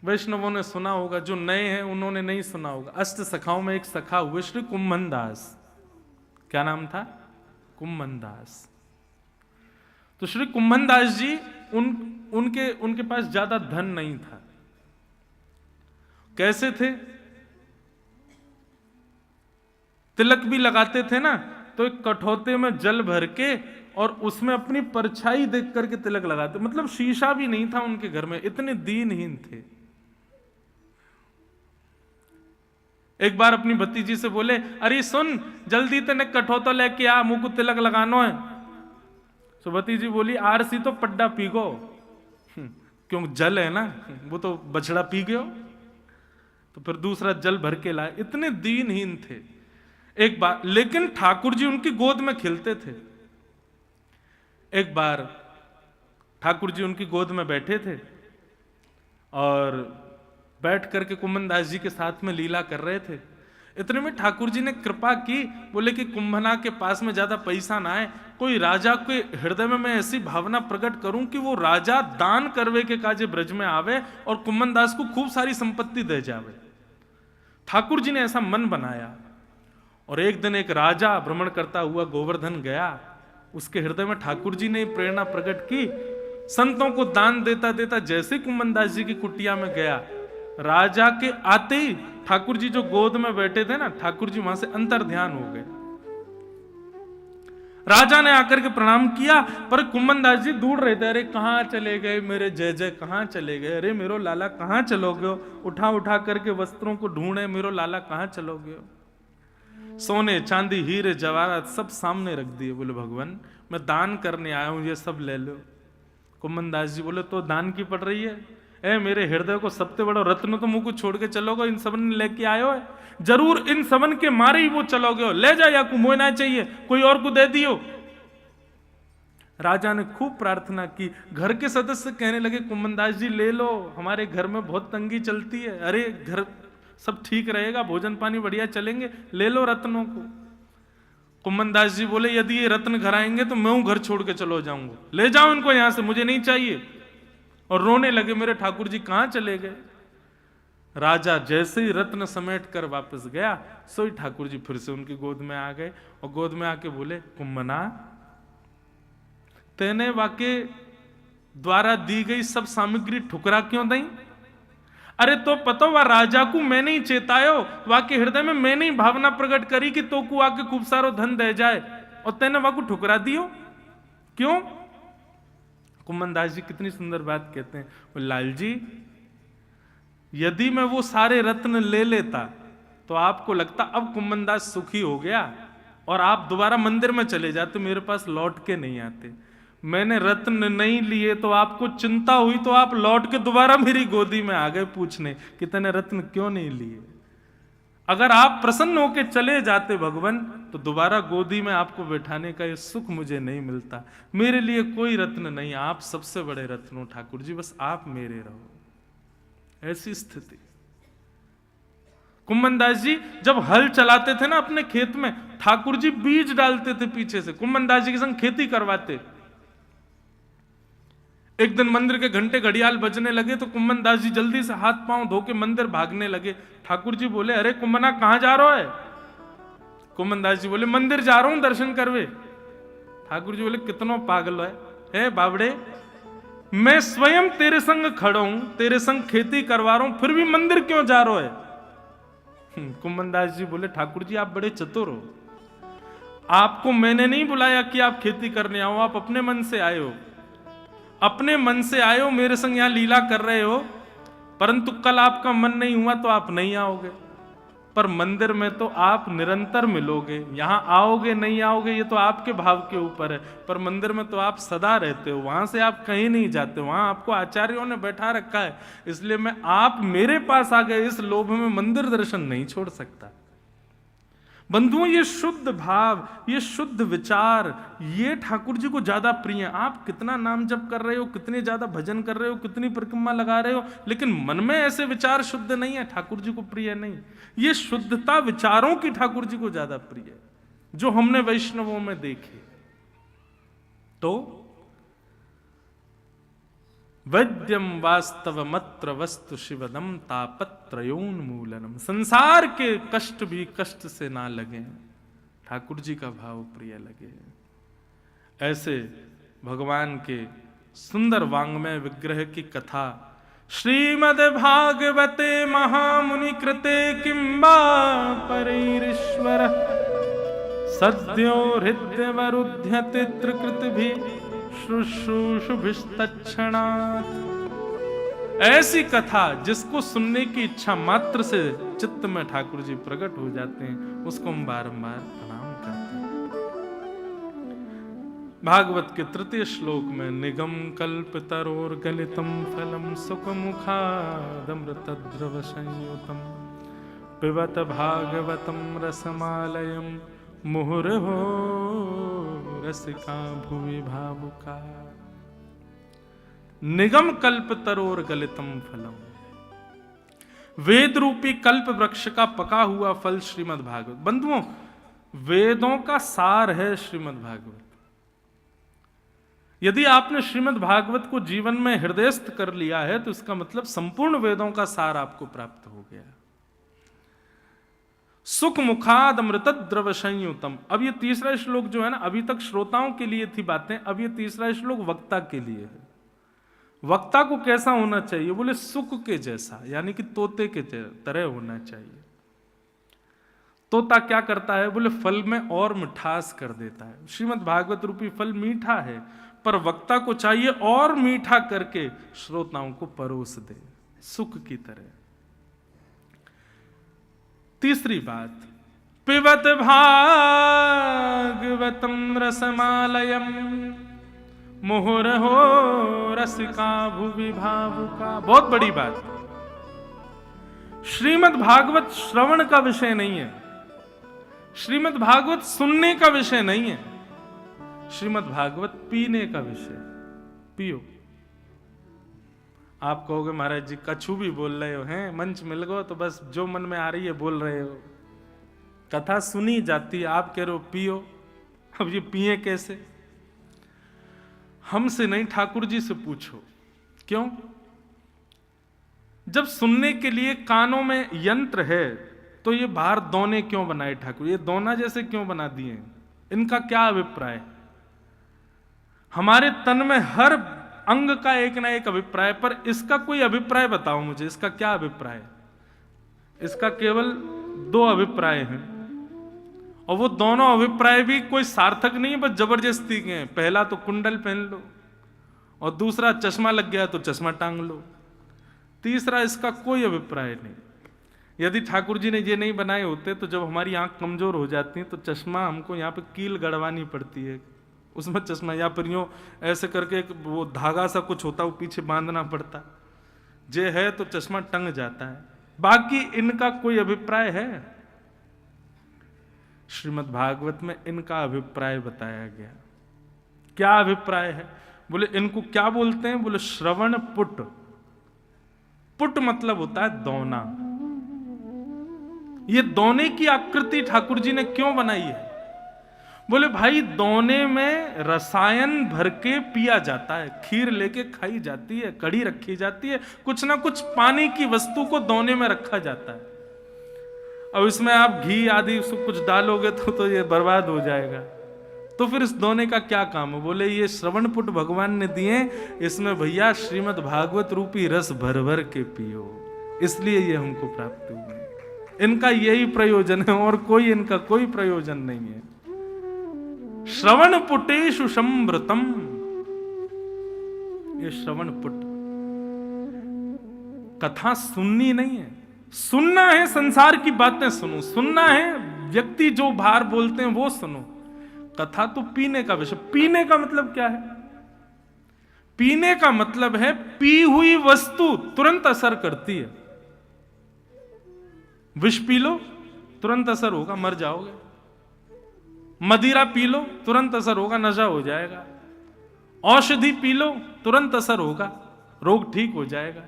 वैष्णवों ने सुना होगा, जो नए हैं उन्होंने नहीं सुना होगा। अष्ट सखाओं में एक सखा हुए श्री कुम्भनदास। क्या नाम था? कुम्भनदास। तो श्री कुम्भनदास जी, उनके पास ज्यादा धन नहीं था। कैसे थे? तिलक भी लगाते थे ना, तो एक कठौते में जल भर के और उसमें अपनी परछाई देख करके तिलक लगाते। मतलब शीशा भी नहीं था उनके घर में, इतने दीनहीन थे। एक बार अपनी भतीजी से बोले, अरे सुन जल्दी तेने कठौता लेके आ, मुंह को तिलक लगाना है। तो भतीजी बोली, आरसी तो पड्डा पीगो। क्यों? जल है ना, वो तो बछड़ा पी गयो। तो फिर दूसरा जल भर के लाए। इतने दीनहीन थे। एक बार लेकिन ठाकुर जी उनकी गोद में खिलते थे। एक बार ठाकुर जी उनकी गोद में बैठे थे और बैठ करके कुम्भनदास जी के साथ में लीला कर रहे थे। इतने में ठाकुर जी ने कृपा की, बोले कि कुंभना के पास में ज्यादा पैसा ना आए, कोई राजा के हृदय में मैं ऐसी भावना प्रकट करूं कि वो राजा दान करवे के काजे ब्रज में आवे और कुम्भनदास को खूब सारी संपत्ति दे जावे। ठाकुर जी ने ऐसा मन बनाया। और एक दिन एक राजा भ्रमण करता हुआ गोवर्धन गया, उसके हृदय में ठाकुर जी ने प्रेरणा प्रकट की। संतों को दान देता देता जैसे कुम्भनदास जी की कुटिया में गया, राजा के आते ही ठाकुर जी जो गोद में बैठे थे ना, ठाकुर जी वहां से अंतर ध्यान हो गए। राजा ने आकर के प्रणाम किया, पर कुम्भनदास जी दूर रहे थे। अरे कहां चले गए मेरे जय जय, कहां चले गए? अरे मेरो लाला कहां चलोगे? उठा उठा करके वस्त्रों को ढूंढे, मेरो लाला कहां चलोगे? सोने चांदी हीरे जवाहरात सब सामने रख दिए। बोले भगवान मैं दान करने आया हूं, ये सब ले लो। कुम्भनदास जी बोले तो दान की पड़ रही है? ए मेरे हृदय को सबसे बड़ा रत्न तो मुंह को छोड़ के चलोगे, इन सबन ने लेके आयो है, जरूर इन सबन के मारे ही वो चलोगे हो। ले जा, या को मोह ना चाहिए, कोई और को दे दियो। राजा ने खूब प्रार्थना की। घर के सदस्य कहने लगे कुम्भनदास जी ले लो, हमारे घर में बहुत तंगी चलती है। अरे घर सब ठीक रहेगा, भोजन पानी बढ़िया चलेंगे, ले लो रत्नों को। कुम्भनदास जी बोले यदि ये रत्न घर आएंगे तो मैं घर छोड़ के चलो जाऊंगा, ले जाओ इनको यहां से, मुझे नहीं चाहिए। और रोने लगे मेरे ठाकुर जी कहां चले गए। राजा जैसे ही रत्न समेट कर वापस गया, सोई ठाकुर जी फिर से उनकी गोद में आ गए और गोद में आके बोले कुम्भना, तेने वाके द्वारा दी गई सब सामग्री ठुकरा क्यों दई? अरे तो पतो वा राजा को मैंने ही चेतायो, वाके हृदय में मैंने ही भावना प्रकट करी कि तो को आके खूब सारो धन दे जाए, और तेने वाको ठुकरा दियो क्यों? कुम्भनदास जी कितनी सुंदर बात कहते हैं, लाल जी यदि मैं वो सारे रत्न ले लेता तो आपको लगता अब कुम्भनदास सुखी हो गया और आप दोबारा मंदिर में चले जाते, मेरे पास लौट के नहीं आते। मैंने रत्न नहीं लिए तो आपको चिंता हुई, तो आप लौट के दोबारा मेरी गोदी में आ गए पूछने कि तूने रत्न क्यों नहीं लिए। अगर आप प्रसन्न होकर चले जाते भगवान, तो दोबारा गोदी में आपको बैठाने का ये सुख मुझे नहीं मिलता। मेरे लिए कोई रत्न नहीं, आप सबसे बड़े रत्न हो ठाकुर जी, बस आप मेरे रहो। ऐसी स्थिति। कुम्भनदास जी जब हल चलाते थे ना अपने खेत में, ठाकुर जी बीज डालते थे पीछे से, कुम्भनदास जी के संग खेती करवाते। एक दिन मंदिर के घंटे घड़ियाल बजने लगे तो कुम्भनदास जी जल्दी से हाथ पांव धो के मंदिर भागने लगे। ठाकुर जी बोले अरे कुम्भना कहां जा रहा है? कुम्भनदास जी बोले मंदिर जा रहा हूं दर्शन करवे। ठाकुर जी बोले कितनो पागल है बाबड़े, मैं स्वयं तेरे संग खड़ा हूं, तेरे संग खेती करवा रहा हूं, फिर भी मंदिर क्यों जा रहा है? कुम्भनदास जी बोले ठाकुर जी आप बड़े चतुर हो, आपको मैंने नहीं बुलाया कि आप खेती करने आओ, आप अपने मन से आए हो, अपने मन से आए हो, मेरे संग यहां लीला कर रहे हो, परंतु कल आपका मन नहीं हुआ तो आप नहीं आओगे। पर मंदिर में तो आप निरंतर मिलोगे, यहां आओगे नहीं आओगे ये तो आपके भाव के ऊपर है, पर मंदिर में तो आप सदा रहते हो, वहां से आप कहीं नहीं जाते, वहां आपको आचार्यों ने बैठा रखा है, इसलिए मैं आप मेरे पास आ गए इस लोभ में मंदिर दर्शन नहीं छोड़ सकता। बंधुओं ये शुद्ध भाव, ये शुद्ध विचार, ये ठाकुर जी को ज्यादा प्रिय है। आप कितना नाम जप कर रहे हो, कितने ज्यादा भजन कर रहे हो, कितनी परिक्रमा लगा रहे हो, लेकिन मन में ऐसे विचार शुद्ध नहीं है, ठाकुर जी को प्रिय नहीं। ये शुद्धता विचारों की ठाकुर जी को ज्यादा प्रिय है, जो हमने वैष्णवों में देखे। तो वैद्यम वास्तवमत्र वस्तु शिवदम तापत्रयोन्मूलनम, संसार के कष्ट भी कष्ट से ना लगे, ठाकुर जी का भाव प्रिय लगे। ऐसे भगवान के सुंदर वांग्मय विग्रह की कथा श्रीमद् भागवते महामुनि कृते किंबा परैरीश्वर सद्यो हृदयवरुध्यते त्रिकृतिभिः शुश्रूषुभिस्तत्क्षणात्। ऐसी कथा जिसको सुनने की इच्छा मात्र से चित्त में ठाकुर जी प्रकट हो जाते हैं, उसको हम बारंबार प्रणाम करते हैं। भागवत के तृतीय श्लोक में निगम कल्पतरोर गलितम फलम सुखमुखादमृतद्रव संयुतम पिबत भागवतम रसमालयम मुहुर्हो रसिका भुवि भावुका। निगम कल्प तरोर गलितम फलम, वेद रूपी कल्प वृक्ष का पका हुआ फल श्रीमद् भागवत। बंधुओं वेदों का सार है श्रीमद् भागवत। यदि आपने श्रीमद् भागवत को जीवन में हृदयस्थ कर लिया है तो इसका मतलब संपूर्ण वेदों का सार आपको प्राप्त हो गया। सुख मुखाद अमृत द्रव संयुतम। अब ये तीसरा श्लोक जो है ना, अभी तक श्रोताओं के लिए थी बातें, अब ये तीसरा श्लोक वक्ता के लिए है। वक्ता को कैसा होना चाहिए? बोले सुख के जैसा, यानी कि तोते के तरह होना चाहिए। तोता क्या करता है? बोले फल में और मिठास कर देता है। श्रीमद् भागवत रूपी फल मीठा है, पर वक्ता को चाहिए और मीठा करके श्रोताओं को परोस दे, सुख की तरह। तीसरी बात, पिबत भागवतम रसमालयम मुहुर्हो रसिका भुवि भावुका। बहुत बड़ी बात, श्रीमद् भागवत श्रवण का विषय नहीं है, श्रीमद् भागवत सुनने का विषय नहीं है, श्रीमद् भागवत पीने का विषय। पियो। आप कहोगे महाराज जी कछु भी बोल रहे हो, हैं मंच मिल गो तो बस जो मन में आ रही है बोल रहे हो, कथा सुनी जाती है, आप कह रहे हो पियो। अब ये पिए कैसे? हमसे नहीं, ठाकुर जी से पूछो। क्यों? जब सुनने के लिए कानों में यंत्र है तो ये बाहर दोने क्यों बनाए ठाकुर? ये दोना जैसे क्यों बना दिए? इनका क्या अभिप्राय? हमारे तन में हर अंग का एक ना एक अभिप्राय, पर इसका कोई अभिप्राय बताओ मुझे, इसका क्या अभिप्राय? इसका केवल 2 अभिप्राय हैं, और वो दोनों अभिप्राय भी कोई सार्थक नहीं है, बस जबरदस्ती के हैं। पहला तो कुंडल पहन लो, और दूसरा चश्मा लग गया तो चश्मा टांग लो। तीसरा इसका कोई अभिप्राय नहीं। यदि ठाकुर जी ने ये नहीं बनाए होते तो जब हमारी आंख कमजोर हो जाती है तो चश्मा हमको यहाँ पे कील गड़वानी पड़ती है, उसमें चश्मा या फिर यूं ऐसे करके एक वो धागा सा कुछ होता है वो पीछे बांधना पड़ता। जे है तो चश्मा टंग जाता है। बाकी इनका कोई अभिप्राय है? श्रीमद् भागवत में इनका अभिप्राय बताया गया। क्या अभिप्राय है? बोले इनको क्या बोलते हैं? बोले श्रवण पुट। पुट मतलब होता है दोना। ये दोने की आकृति ठाकुर जी ने क्यों बनाई है? बोले भाई दोने में रसायन भर के पिया जाता है, खीर लेके खाई जाती है, कड़ी रखी जाती है, कुछ ना कुछ पानी की वस्तु को दोने में रखा जाता है। अब इसमें आप घी आदि कुछ डालोगे तो ये बर्बाद हो जाएगा। तो फिर इस दोने का क्या काम है? बोले ये श्रवणपुट भगवान ने दिए, इसमें भैया श्रीमद् भागवत रूपी रस भर भर के पियो, इसलिए ये हमको प्राप्त हुए। इनका यही प्रयोजन है और कोई इनका कोई प्रयोजन नहीं है। श्रवण पुटेषु संवृतम। ये श्रवण पुट कथा सुननी नहीं है, सुनना है संसार की बातें सुनो, सुनना है व्यक्ति जो बाहर बोलते हैं वो सुनो। कथा तो पीने का विषय। पीने का मतलब क्या है? पीने का मतलब है पी हुई वस्तु तुरंत असर करती है। विष पी लो तुरंत असर होगा, मर जाओगे। मदिरा पी लो तुरंत असर होगा, नशा हो जाएगा। औषधि पी लो तुरंत असर होगा, रोग ठीक हो जाएगा।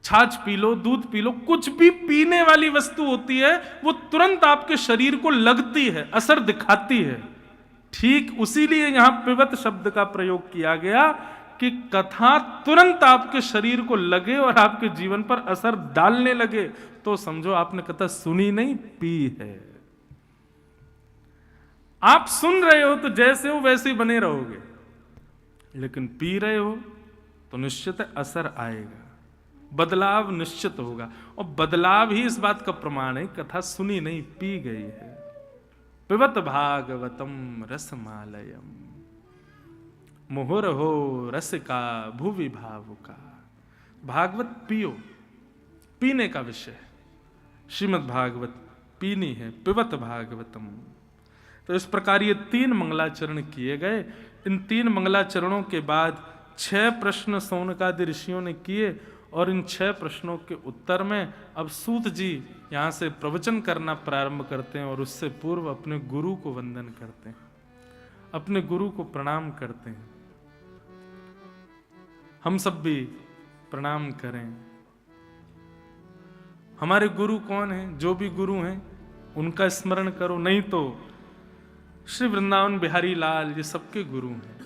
छाछ पी लो, दूध पी लो, कुछ भी पीने वाली वस्तु होती है वो तुरंत आपके शरीर को लगती है, असर दिखाती है। ठीक उसीलिए यहां पिबत शब्द का प्रयोग किया गया कि कथा तुरंत आपके शरीर को लगे और आपके जीवन पर असर डालने लगे तो समझो आपने कथा सुनी नहीं, पी है। आप सुन रहे हो तो जैसे हो वैसे ही बने रहोगे, लेकिन पी रहे हो तो निश्चित असर आएगा, बदलाव निश्चित होगा। और बदलाव ही इस बात का प्रमाण है, कथा सुनी नहीं पी गई है। पिबत भागवतम रसमालयम मुहुर्हो रसिका भुवि भावुका। भागवत पियो, पीने का विषय है। श्रीमद् भागवत पीनी है, पिबत भागवतम। तो इस प्रकार ये 3 मंगलाचरण किए गए। इन 3 मंगलाचरणों के बाद 6 प्रश्न सौनकादि ऋषियों ने किए, और इन 6 प्रश्नों के उत्तर में अब सूत जी यहाँ से प्रवचन करना प्रारंभ करते हैं, और उससे पूर्व अपने गुरु को वंदन करते हैं, अपने गुरु को प्रणाम करते हैं। हम सब भी प्रणाम करें। हमारे गुरु कौन हैं? जो भी गुरु हैं उनका स्मरण करो, नहीं तो श्री वृंदावन बिहारी लाल ये सबके गुरु हैं।